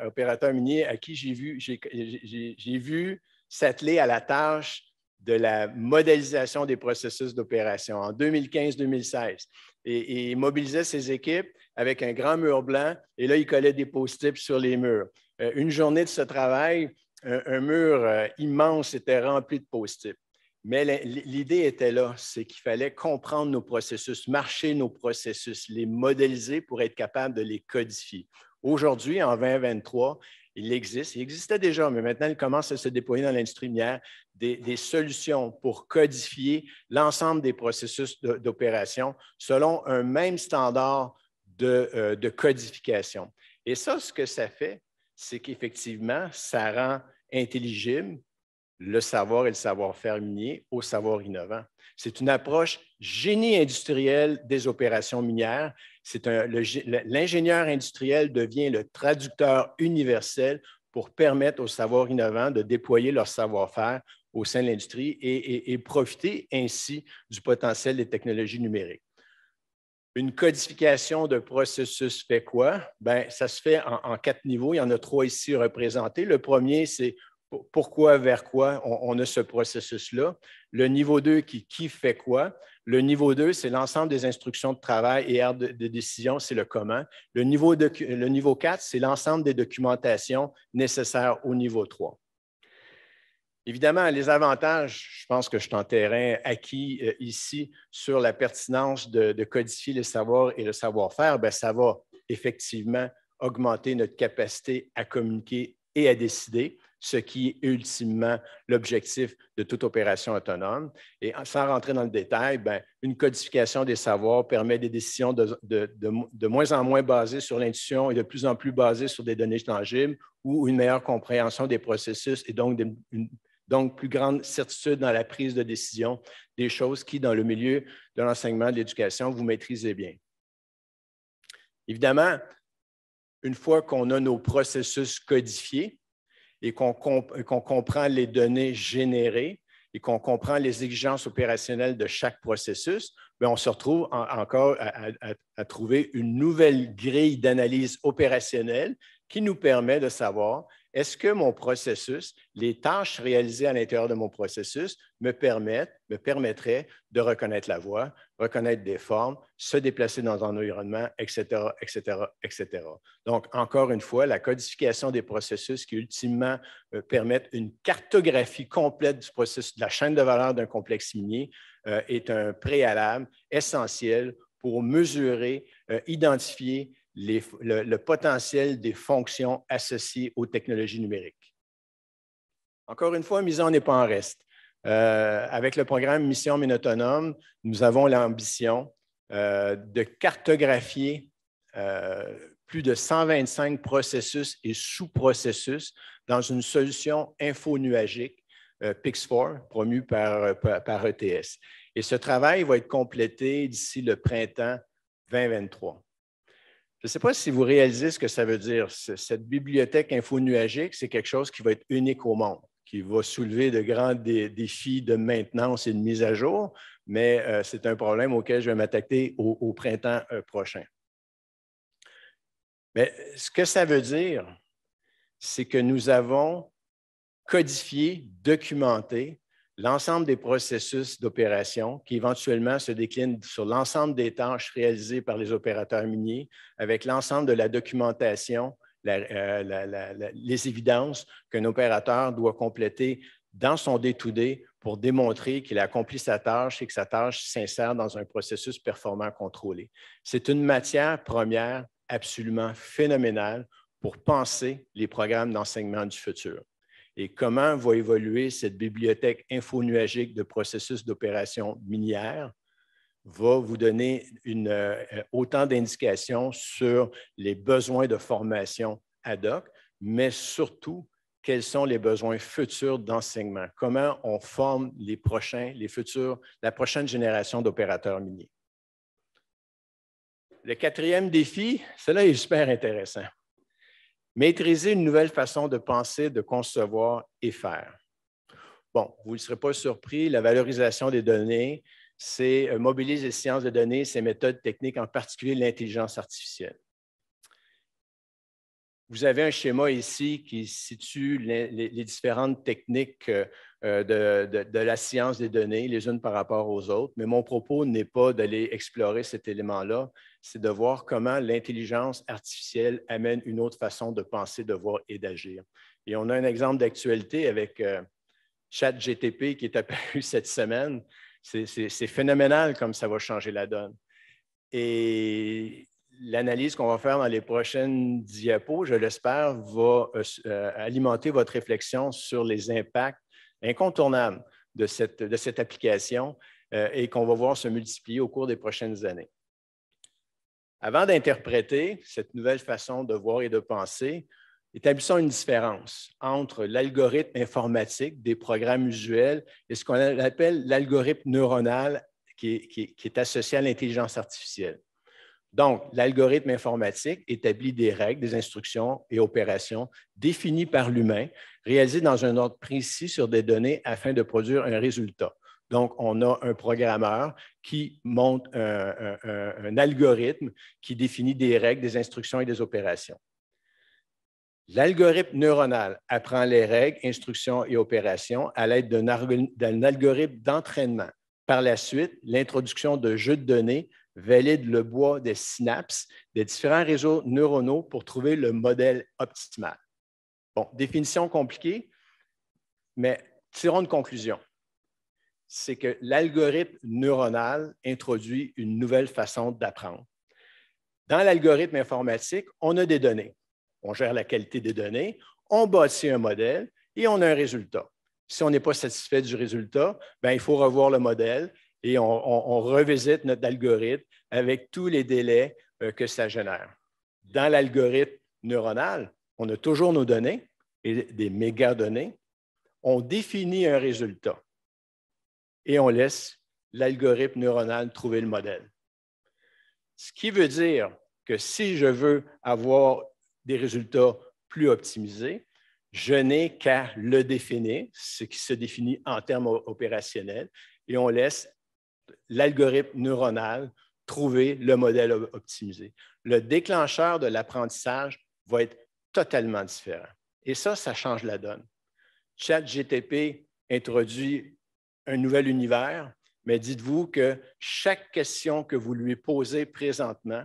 Speaker 2: opérateurs miniers à qui j'ai vu s'atteler à la tâche de la modélisation des processus d'opération en 2015-2016. Et il mobilisait ses équipes avec un grand mur blanc et là, il collait des post-it sur les murs. Une journée de ce travail, un mur immense était rempli de post-it. Mais l'idée était là, c'est qu'il fallait comprendre nos processus, marcher nos processus, les modéliser pour être capable de les codifier. Aujourd'hui, en 2023, il existait déjà, mais maintenant, il commence à se déployer dans l'industrie minière des solutions pour codifier l'ensemble des processus d'opération selon un même standard de codification. Et ça, ce que ça fait, c'est qu'effectivement, ça rend intelligible le savoir et le savoir-faire minier au savoir innovant. C'est une approche génie industriel des opérations minières. L'ingénieur industriel devient le traducteur universel pour permettre aux savoirs innovants de déployer leur savoir-faire au sein de l'industrie et profiter ainsi du potentiel des technologies numériques. Une codification de processus fait quoi? Bien, ça se fait en 4 niveaux. Il y en a 3 ici représentés. Le premier, c'est pourquoi, vers quoi on a ce processus-là. Le niveau 2 qui fait quoi. Le niveau 2, c'est l'ensemble des instructions de travail et aires de décision, c'est le comment. Le niveau 4, c'est l'ensemble des documentations nécessaires au niveau 3. Évidemment, les avantages, je pense que je suis en terrain acquis ici sur la pertinence de codifier les savoirs et le savoir-faire, bien, ça va effectivement augmenter notre capacité à communiquer et à décider, ce qui est ultimement l'objectif de toute opération autonome. Et sans rentrer dans le détail, bien, une codification des savoirs permet des décisions de moins en moins basées sur l'intuition et de plus en plus basées sur des données tangibles ou une meilleure compréhension des processus et donc plus grande certitude dans la prise de décision, des choses qui, dans le milieu de l'enseignement, de l'éducation, vous maîtrisez bien. Évidemment, une fois qu'on a nos processus codifiés et qu'on comprend les données générées et qu'on comprend les exigences opérationnelles de chaque processus, bien, on se retrouve encore à trouver une nouvelle grille d'analyse opérationnelle qui nous permet de savoir Est-ce que mon processus, les tâches réalisées à l'intérieur de mon processus me permettraient de reconnaître la voix, reconnaître des formes, se déplacer dans un environnement, etc., etc., etc. Donc, encore une fois, la codification des processus qui ultimement permettent une cartographie complète du processus, de la chaîne de valeur d'un complexe minier est un préalable essentiel pour mesurer, identifier le potentiel des fonctions associées aux technologies numériques. Encore une fois, Misa n'est pas en reste. Avec le programme Mission Mine Autonome, nous avons l'ambition de cartographier plus de 125 processus et sous-processus dans une solution infonuagique PIX4 promue par ETS. Et ce travail va être complété d'ici le printemps 2023. Je ne sais pas si vous réalisez ce que ça veut dire. Cette bibliothèque infonuagique, c'est quelque chose qui va être unique au monde, qui va soulever de grands défis de maintenance et de mise à jour, mais c'est un problème auquel je vais m'attaquer au printemps prochain. Mais ce que ça veut dire, c'est que nous avons codifié, documenté l'ensemble des processus d'opération qui éventuellement se déclinent sur l'ensemble des tâches réalisées par les opérateurs miniers avec l'ensemble de la documentation, les évidences qu'un opérateur doit compléter dans son day-to-day pour démontrer qu'il a accompli sa tâche et que sa tâche s'insère dans un processus performant contrôlé. C'est une matière première absolument phénoménale pour penser les programmes d'enseignement du futur. Et comment va évoluer cette bibliothèque infonuagique de processus d'opération minière va vous donner autant d'indications sur les besoins de formation ad hoc, mais surtout, quels sont les besoins futurs d'enseignement? Comment on forme la prochaine génération d'opérateurs miniers? Le quatrième défi, cela est super intéressant. Maîtriser une nouvelle façon de penser, de concevoir et faire. Bon, vous ne serez pas surpris, la valorisation des données, c'est mobiliser les sciences de données, ces méthodes techniques, en particulier l'intelligence artificielle. Vous avez un schéma ici qui situe les différentes techniques de la science des données, les unes par rapport aux autres, mais mon propos n'est pas d'aller explorer cet élément-là, c'est de voir comment l'intelligence artificielle amène une autre façon de penser, de voir et d'agir. Et on a un exemple d'actualité avec ChatGTP qui est apparu cette semaine. C'est phénoménal comme ça va changer la donne. Et l'analyse qu'on va faire dans les prochaines diapos, je l'espère, va alimenter votre réflexion sur les impacts incontournables de cette application et qu'on va voir se multiplier au cours des prochaines années. Avant d'interpréter cette nouvelle façon de voir et de penser, établissons une différence entre l'algorithme informatique des programmes usuels et ce qu'on appelle l'algorithme neuronal qui est associé à l'intelligence artificielle. Donc, l'algorithme informatique établit des règles, des instructions et opérations définies par l'humain, réalisées dans un ordre précis sur des données afin de produire un résultat. Donc, on a un programmeur qui monte un algorithme qui définit des règles, des instructions et des opérations. L'algorithme neuronal apprend les règles, instructions et opérations à l'aide d'un algorithme d'entraînement. Par la suite, l'introduction de jeux de données valide le bois des synapses des différents réseaux neuronaux pour trouver le modèle optimal. Bon, définition compliquée, mais tirons une conclusion. C'est que l'algorithme neuronal introduit une nouvelle façon d'apprendre. Dans l'algorithme informatique, on a des données. On gère la qualité des données, on bâtit un modèle et on a un résultat. Si on n'est pas satisfait du résultat, bien, il faut revoir le modèle et on revisite notre algorithme avec tous les délais que ça génère. Dans l'algorithme neuronal, on a toujours nos données et des mégadonnées. On définit un résultat et on laisse l'algorithme neuronal trouver le modèle. Ce qui veut dire que si je veux avoir des résultats plus optimisés, je n'ai qu'à le définir, ce qui se définit en termes opérationnels, et on laisse l'algorithme neuronal trouver le modèle optimisé. Le déclencheur de l'apprentissage va être totalement différent. Et ça change la donne. ChatGTP introduit un nouvel univers, mais dites-vous que chaque question que vous lui posez présentement,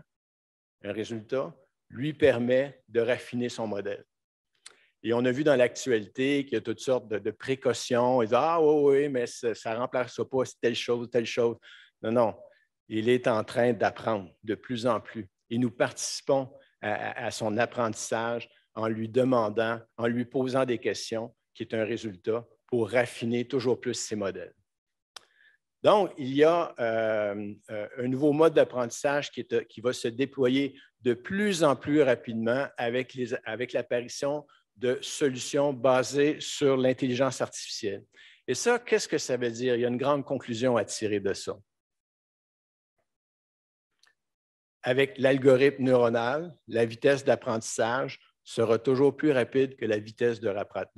Speaker 2: un résultat, lui permet de raffiner son modèle. Et on a vu dans l'actualité qu'il y a toutes sortes de précautions. Ils disent « Ah oui, mais ça ne remplace pas telle chose, telle chose. » Non, non. Il est en train d'apprendre de plus en plus. Et nous participons à son apprentissage en lui demandant, en lui posant des questions, qui est un résultat pour raffiner toujours plus ses modèles. Donc, il y a un nouveau mode d'apprentissage qui va se déployer de plus en plus rapidement avec l'apparition de solutions basées sur l'intelligence artificielle. Et ça, qu'est-ce que ça veut dire? Il y a une grande conclusion à tirer de ça. Avec l'algorithme neuronal, la vitesse d'apprentissage sera toujours plus rapide que la vitesse de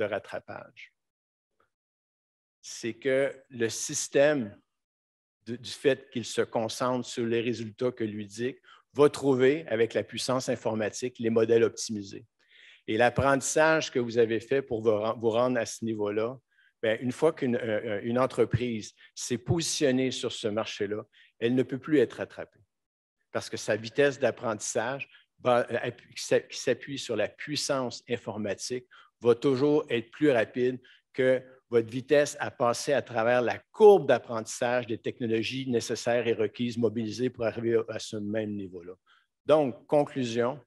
Speaker 2: rattrapage. C'est que le système, du fait qu'il se concentre sur les résultats que lui dit, va trouver, avec la puissance informatique, les modèles optimisés. Et l'apprentissage que vous avez fait pour vous rendre à ce niveau-là, une fois qu'une entreprise s'est positionnée sur ce marché-là, elle ne peut plus être rattrapée parce que sa vitesse d'apprentissage qui s'appuie sur la puissance informatique va toujours être plus rapide que votre vitesse à passer à travers la courbe d'apprentissage des technologies nécessaires et requises mobilisées pour arriver à ce même niveau-là. Donc, conclusion,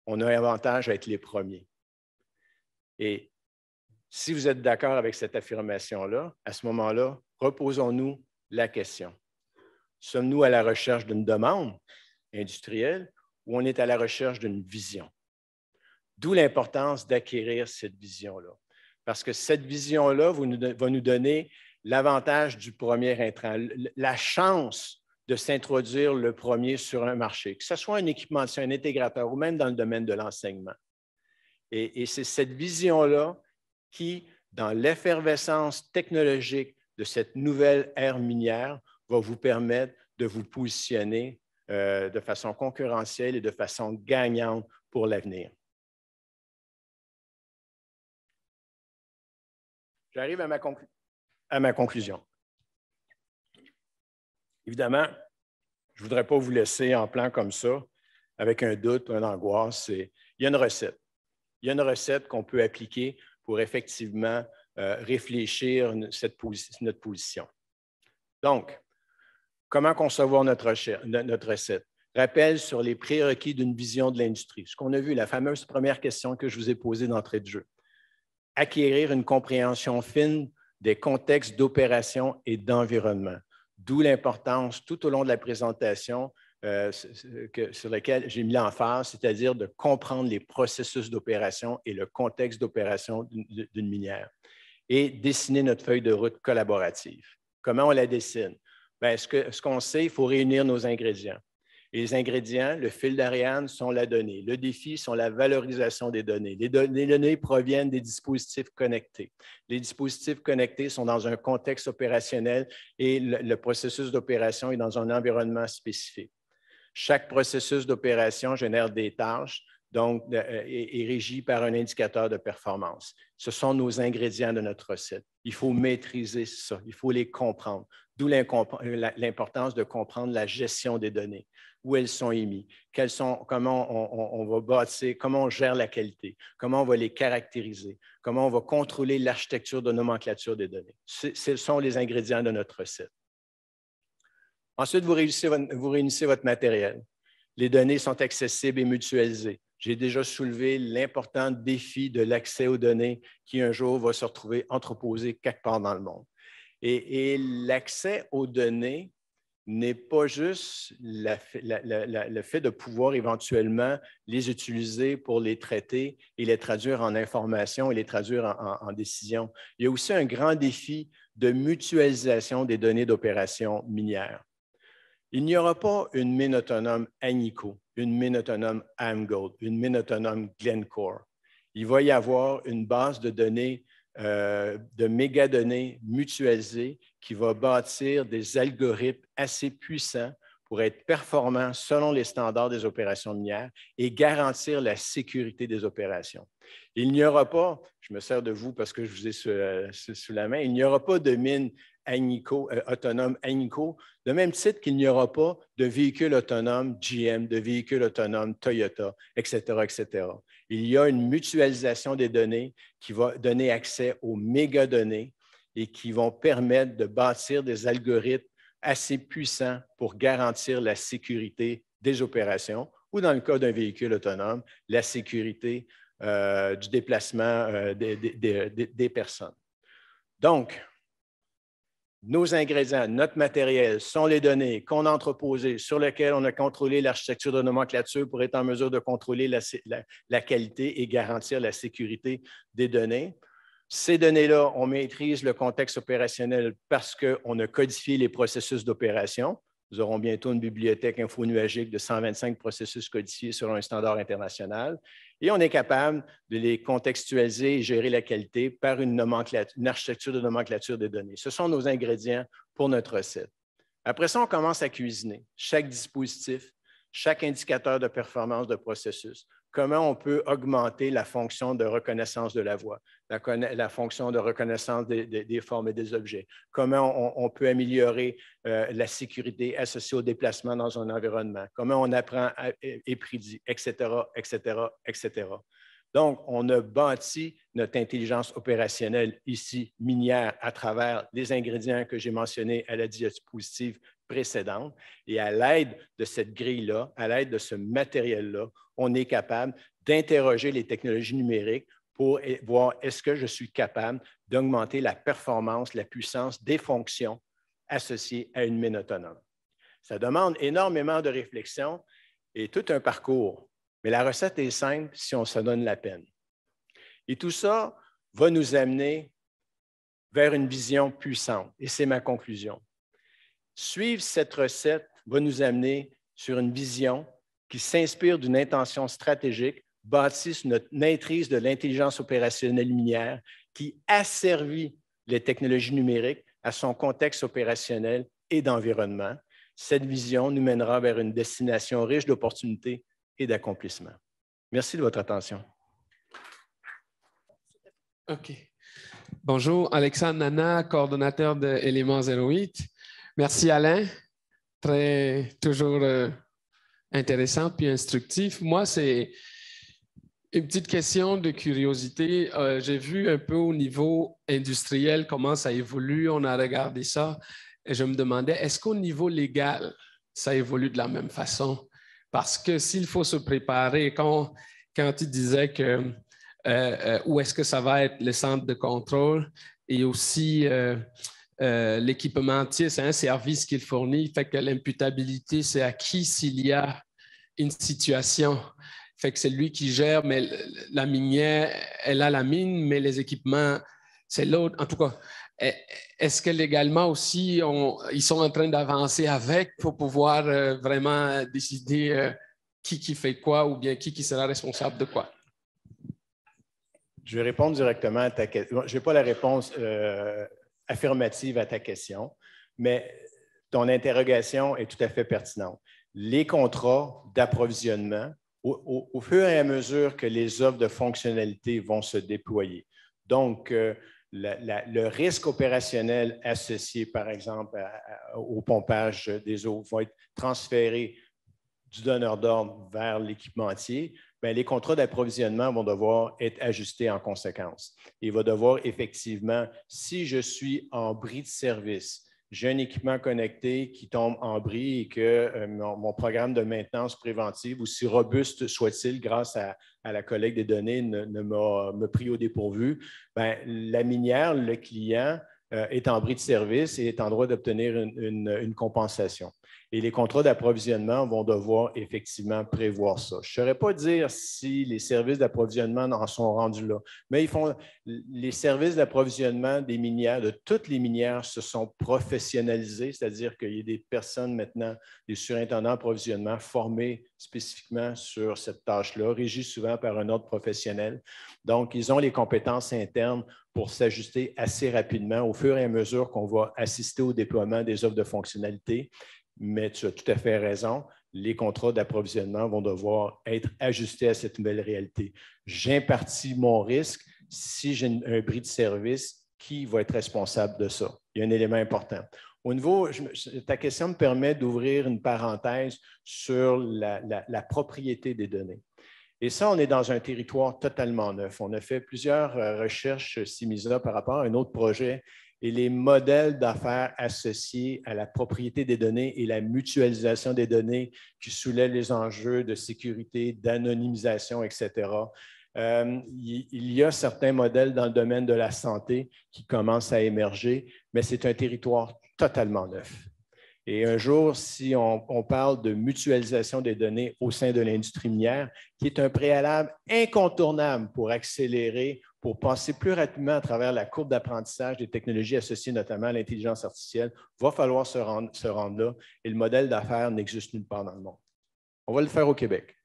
Speaker 2: on a un avantage à être les premiers. Et si vous êtes d'accord avec cette affirmation-là, à ce moment-là, reposons-nous la question. Sommes-nous à la recherche d'une demande industrielle ou on est à la recherche d'une vision? D'où l'importance d'acquérir cette vision-là. Parce que cette vision-là va nous donner l'avantage du premier intrant, la chance de s'introduire le premier sur un marché, que ce soit un équipementier, un intégrateur ou même dans le domaine de l'enseignement. Et c'est cette vision-là qui, dans l'effervescence technologique de cette nouvelle ère minière, va vous permettre de vous positionner de façon concurrentielle et de façon gagnante pour l'avenir. J'arrive à ma conclusion. Évidemment, je ne voudrais pas vous laisser en plan comme ça, avec un doute, une angoisse. Il y a une recette. Il y a une recette qu'on peut appliquer pour effectivement réfléchir notre position. Donc, comment concevoir notre recette? Rappel sur les prérequis d'une vision de l'industrie. Ce qu'on a vu, la fameuse première question que je vous ai posée d'entrée de jeu. Acquérir une compréhension fine des contextes d'opération et d'environnement. D'où l'importance tout au long de la présentation sur laquelle j'ai mis l'emphase, c'est-à-dire de comprendre les processus d'opération et le contexte d'opération d'une minière. Et dessiner notre feuille de route collaborative. Comment on la dessine? Ce qu'on sait, il faut réunir nos ingrédients. Et les ingrédients, le fil d'Ariane, sont la donnée. Le défi sont la valorisation des données. Les données proviennent des dispositifs connectés. Les dispositifs connectés sont dans un contexte opérationnel et le processus d'opération est dans un environnement spécifique. Chaque processus d'opération génère des tâches, donc est régi par un indicateur de performance. Ce sont nos ingrédients de notre recette. Il faut maîtriser ça, il faut les comprendre. D'où l'importance de comprendre la gestion des données, où elles sont émises, comment on va bâtir, comment on gère la qualité, comment on va les caractériser, comment on va contrôler l'architecture de nomenclature des données. Ce sont les ingrédients de notre recette. Ensuite, vous réunissez votre matériel. Les données sont accessibles et mutualisées. J'ai déjà soulevé l'important défi de l'accès aux données qui un jour va se retrouver entreposé quelque part dans le monde. Et l'accès aux données n'est pas juste le fait de pouvoir éventuellement les utiliser pour les traiter et les traduire en information et les traduire en décision. Il y a aussi un grand défi de mutualisation des données d'opération minière. Il n'y aura pas une mine autonome Agnico, une mine autonome AmGold, une mine autonome Glencore. Il va y avoir une base de données, de mégadonnées mutualisées qui va bâtir des algorithmes assez puissants pour être performants selon les standards des opérations minières et garantir la sécurité des opérations. Il n'y aura pas, je me sers de vous parce que je vous ai sous la main, il n'y aura pas de mine autonome Agnico, de même titre qu'il n'y aura pas de véhicules autonomes GM, de véhicules autonomes Toyota, etc., etc. Il y a une mutualisation des données qui va donner accès aux mégadonnées et qui vont permettre de bâtir des algorithmes assez puissants pour garantir la sécurité des opérations ou, dans le cas d'un véhicule autonome, la sécurité du déplacement des personnes. Donc, nos ingrédients, notre matériel sont les données qu'on a entreposées, sur lesquelles on a contrôlé l'architecture de nomenclature pour être en mesure de contrôler la qualité et garantir la sécurité des données. Ces données-là, on maîtrise le contexte opérationnel parce qu'on a codifié les processus d'opération. Nous aurons bientôt une bibliothèque infonuagique de 125 processus codifiés selon un standard international. Et on est capable de les contextualiser et gérer la qualité par une architecture de nomenclature des données. Ce sont nos ingrédients pour notre recette. Après ça, on commence à cuisiner chaque dispositif, chaque indicateur de performance de processus. Comment on peut augmenter la fonction de reconnaissance de la voix, la fonction de reconnaissance des formes et des objets. Comment on peut améliorer la sécurité associée au déplacement dans un environnement. Comment on apprend et prédit, etc., etc., etc. Donc, on a bâti notre intelligence opérationnelle ici, minière, à travers les ingrédients que j'ai mentionnés à la diapositive précédente. Et à l'aide de cette grille-là, à l'aide de ce matériel-là, on est capable d'interroger les technologies numériques pour voir est-ce que je suis capable d'augmenter la performance, la puissance des fonctions associées à une mine autonome. Ça demande énormément de réflexion et tout un parcours. Mais la recette est simple si on se donne la peine. Et tout ça va nous amener vers une vision puissante. Et c'est ma conclusion. Suivre cette recette va nous amener sur une vision qui s'inspire d'une intention stratégique, bâtie sur notre maîtrise de l'intelligence opérationnelle minière, qui asservit les technologies numériques à son contexte opérationnel et d'environnement. Cette vision nous mènera vers une destination riche d'opportunités et d'accomplissements. Merci de votre attention.
Speaker 3: OK. Bonjour, Alexandre Nana, coordonnateur de Éléments 08. Merci Alain, toujours intéressant puis instructif. Moi, c'est une petite question de curiosité. J'ai vu un peu au niveau industriel comment ça évolue. On a regardé ça et je me demandais, est-ce qu'au niveau légal, ça évolue de la même façon? Parce que s'il faut se préparer, quand tu disais que où est-ce que ça va être le centre de contrôle et aussi l'équipementier, c'est un service qu'il fournit, fait que l'imputabilité, c'est à qui s'il y a une situation. Fait que c'est lui qui gère, mais la minière, elle a la mine, mais les équipements, c'est l'autre. En tout cas, est-ce que légalement aussi, ils sont en train d'avancer avec pour pouvoir vraiment décider qui fait quoi ou bien qui sera responsable de quoi?
Speaker 2: Je vais répondre directement à ta question. Je n'ai pas la réponse affirmative à ta question, mais ton interrogation est tout à fait pertinente. Les contrats d'approvisionnement, au fur et à mesure que les offres de fonctionnalité vont se déployer, donc le risque opérationnel associé, par exemple, au pompage des eaux va être transféré du donneur d'ordre vers l'équipementier. Bien, les contrats d'approvisionnement vont devoir être ajustés en conséquence. Il va devoir effectivement, si je suis en bris de service, j'ai un équipement connecté qui tombe en bris et que mon programme de maintenance préventive, aussi robuste soit-il grâce à la collecte des données, ne m'a pris au dépourvu, bien, la minière, le client, est en bris de service et est en droit d'obtenir une compensation. Et les contrats d'approvisionnement vont devoir effectivement prévoir ça. Je ne saurais pas dire si les services d'approvisionnement en sont rendus là, mais les services d'approvisionnement des minières, de toutes les minières, se sont professionnalisés, c'est-à-dire qu'il y a des personnes maintenant, des surintendants d'approvisionnement formés spécifiquement sur cette tâche-là, régis souvent par un ordre professionnel. Donc, ils ont les compétences internes pour s'ajuster assez rapidement au fur et à mesure qu'on va assister au déploiement des offres de fonctionnalité. mais tu as tout à fait raison, les contrats d'approvisionnement vont devoir être ajustés à cette nouvelle réalité. J'impartis mon risque si j'ai un bris de service, qui va être responsable de ça? Il y a un élément important. Au niveau, ta question me permet d'ouvrir une parenthèse sur la propriété des données. Et ça, on est dans un territoire totalement neuf. On a fait plusieurs recherches CIMISA par rapport à un autre projet et les modèles d'affaires associés à la propriété des données et la mutualisation des données qui soulèvent les enjeux de sécurité, d'anonymisation, etc. Il y a certains modèles dans le domaine de la santé qui commencent à émerger, mais c'est un territoire totalement neuf. Et un jour, si on parle de mutualisation des données au sein de l'industrie minière, qui est un préalable incontournable pour accélérer, pour passer plus rapidement à travers la courbe d'apprentissage des technologies associées notamment à l'intelligence artificielle, va falloir se rendre là. Et le modèle d'affaires n'existe nulle part dans le monde. On va le faire au Québec.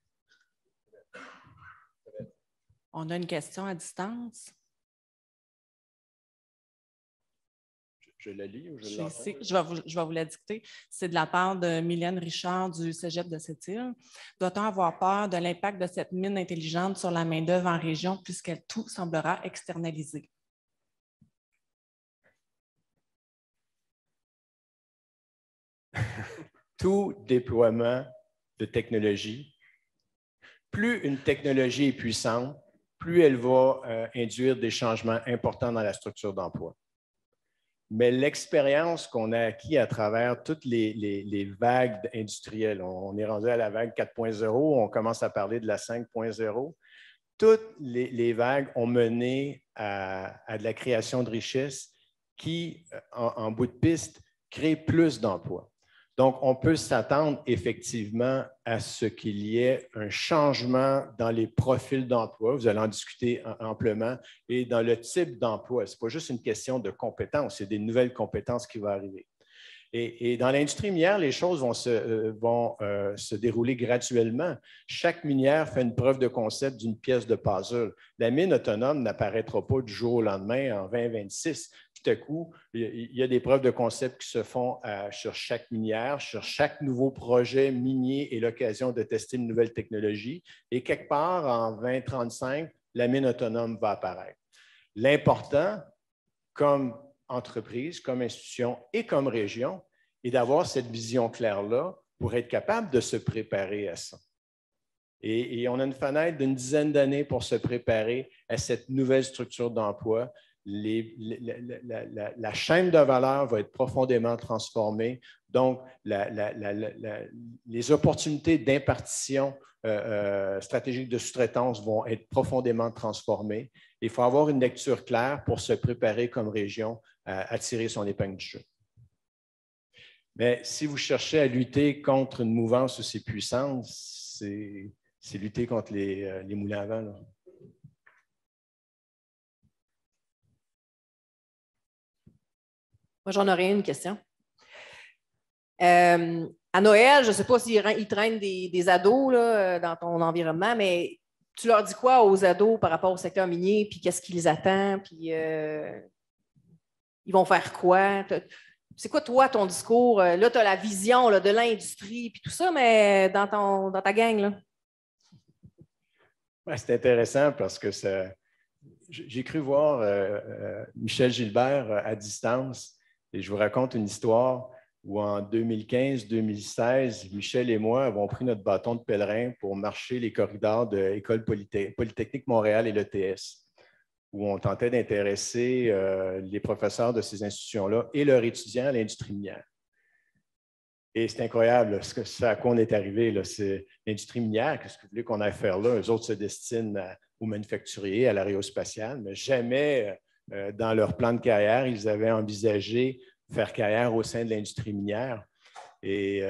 Speaker 4: On a une question à distance.
Speaker 2: Je la lis ou je l'entends?
Speaker 4: Je vais vous la dicter. C'est de la part de Mylène Richard du Cégep de Sept-Îles. Doit-on avoir peur de l'impact de cette mine intelligente sur la main-d'œuvre en région puisqu'elle tout semblera externalisée?
Speaker 2: Tout déploiement de technologie, plus une technologie est puissante, plus elle va induire des changements importants dans la structure d'emploi. Mais l'expérience qu'on a acquise à travers toutes les vagues industrielles, on est rendu à la vague 4.0, on commence à parler de la 5.0, toutes les vagues ont mené à de la création de richesses qui, en bout de piste, créent plus d'emplois. Donc, on peut s'attendre effectivement à ce qu'il y ait un changement dans les profils d'emploi. Vous allez en discuter amplement. Et dans le type d'emploi, ce n'est pas juste une question de compétences, c'est des nouvelles compétences qui vont arriver. Et dans l'industrie minière, les choses vont se dérouler graduellement. Chaque minière fait une preuve de concept d'une pièce de puzzle. La mine autonome n'apparaîtra pas du jour au lendemain en 2026. Tout à coup, il y a des preuves de concept qui se font sur chaque minière, sur chaque nouveau projet minier et l'occasion de tester une nouvelle technologie. Et quelque part, en 2035, la mine autonome va apparaître. L'important, comme entreprise, comme institution et comme région, est d'avoir cette vision claire-là pour être capable de se préparer à ça. Et on a une fenêtre d'une dizaine d'années pour se préparer à cette nouvelle structure d'emploi. La chaîne de valeur va être profondément transformée. Donc, les opportunités d'impartition stratégique de sous-traitance vont être profondément transformées. Il faut avoir une lecture claire pour se préparer comme région à tirer son épingle du jeu. Mais si vous cherchez à lutter contre une mouvance aussi puissante, c'est lutter contre les moulins à vent, là.
Speaker 1: Moi, j'en aurais une question. À Noël, je ne sais pas s'ils traînent des ados là, dans ton environnement, mais tu leur dis quoi aux ados par rapport au secteur minier, puis qu'est-ce qui les attend, puis ils vont faire quoi? C'est quoi, toi, ton discours? Là, tu as la vision là, de l'industrie, puis tout ça, mais dans ta gang, là?
Speaker 2: Ouais, c'est intéressant parce que j'ai cru voir Michel Gilbert à distance, et je vous raconte une histoire où en 2015-2016, Michel et moi avons pris notre bâton de pèlerin pour marcher les corridors de l'École Polytechnique Montréal et l'ETS, où on tentait d'intéresser les professeurs de ces institutions-là et leurs étudiants à l'industrie minière. Et c'est incroyable, ce à quoi on est arrivé. C'est l'industrie minière, qu'est-ce que vous voulez qu'on aille faire là? Eux autres se destinent aux manufacturiers, à l'aérospatiale, mais jamais dans leur plan de carrière, ils avaient envisagé faire carrière au sein de l'industrie minière. Et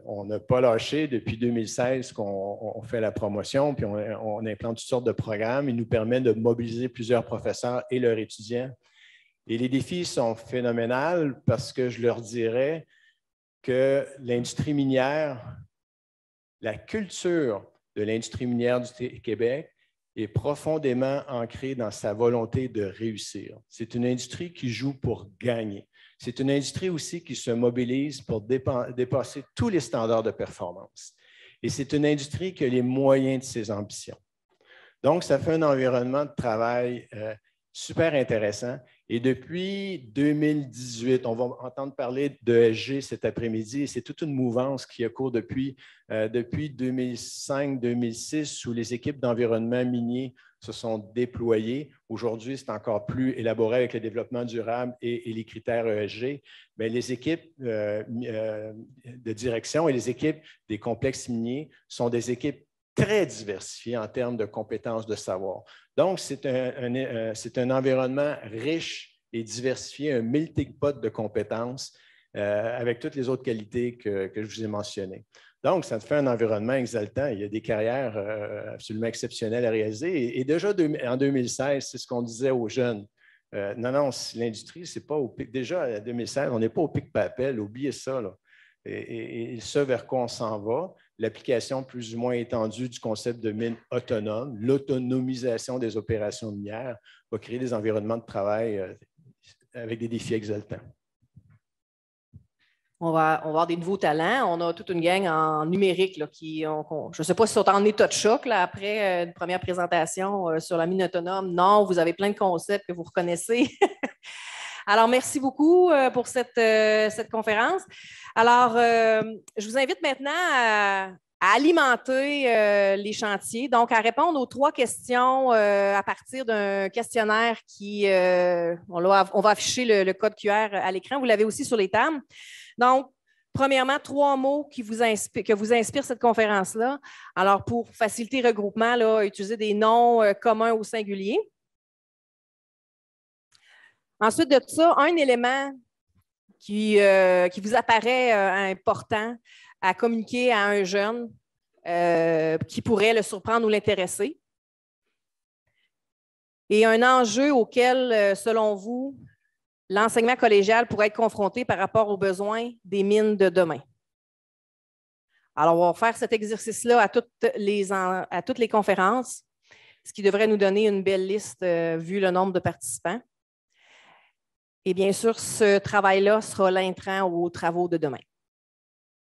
Speaker 2: on n'a pas lâché depuis 2016 qu'on fait la promotion, puis on implante toutes sortes de programmes. Il nous permet de mobiliser plusieurs professeurs et leurs étudiants. Et les défis sont phénoménaux parce que je leur dirais que l'industrie minière, la culture de l'industrie minière du Québec est profondément ancrée dans sa volonté de réussir. C'est une industrie qui joue pour gagner. C'est une industrie aussi qui se mobilise pour dépasser tous les standards de performance. Et c'est une industrie qui a les moyens de ses ambitions. Donc, ça fait un environnement de travail super intéressant. Et depuis 2018, on va entendre parler d'ESG cet après-midi. C'est toute une mouvance qui a cours depuis 2005-2006 où les équipes d'environnement minier se sont déployées. Aujourd'hui, c'est encore plus élaboré avec le développement durable et les critères ESG. Mais les équipes de direction et les équipes des complexes miniers sont des équipes très diversifiées en termes de compétences de savoir. Donc, c'est un environnement riche et diversifié, un melting pot de compétences avec toutes les autres qualités que je vous ai mentionnées. Donc, ça te fait un environnement exaltant. Il y a des carrières absolument exceptionnelles à réaliser. Et déjà en 2016, c'est ce qu'on disait aux jeunes. Non, l'industrie, c'est pas au pic. Déjà, en 2016, on n'est pas au pic papel. Oubliez ça, là. Et ce vers quoi on s'en va, l'application plus ou moins étendue du concept de mine autonome, l'autonomisation des opérations minières va créer des environnements de travail avec des défis exaltants.
Speaker 1: On va avoir des nouveaux talents. On a toute une gang en numérique là, je ne sais pas si sont en état de choc là, après une première présentation sur la mine autonome. Non, vous avez plein de concepts que vous reconnaissez. Alors, merci beaucoup pour cette conférence. Alors, je vous invite maintenant à alimenter les chantiers, donc à répondre aux 3 questions à partir d'un questionnaire qui, on va afficher le code QR à l'écran. Vous l'avez aussi sur les tables. Donc, premièrement, 3 mots que vous inspire cette conférence-là. Alors, pour faciliter le regroupement, là, utilisez des noms communs au singulier. Ensuite de ça, un élément qui vous apparaît important à communiquer à un jeune qui pourrait le surprendre ou l'intéresser. Et un enjeu auquel, selon vous, l'enseignement collégial pourrait être confronté par rapport aux besoins des mines de demain. Alors, on va faire cet exercice-là à toutes les conférences, ce qui devrait nous donner une belle liste vu le nombre de participants. Et bien sûr, ce travail-là sera l'intrant aux travaux de demain.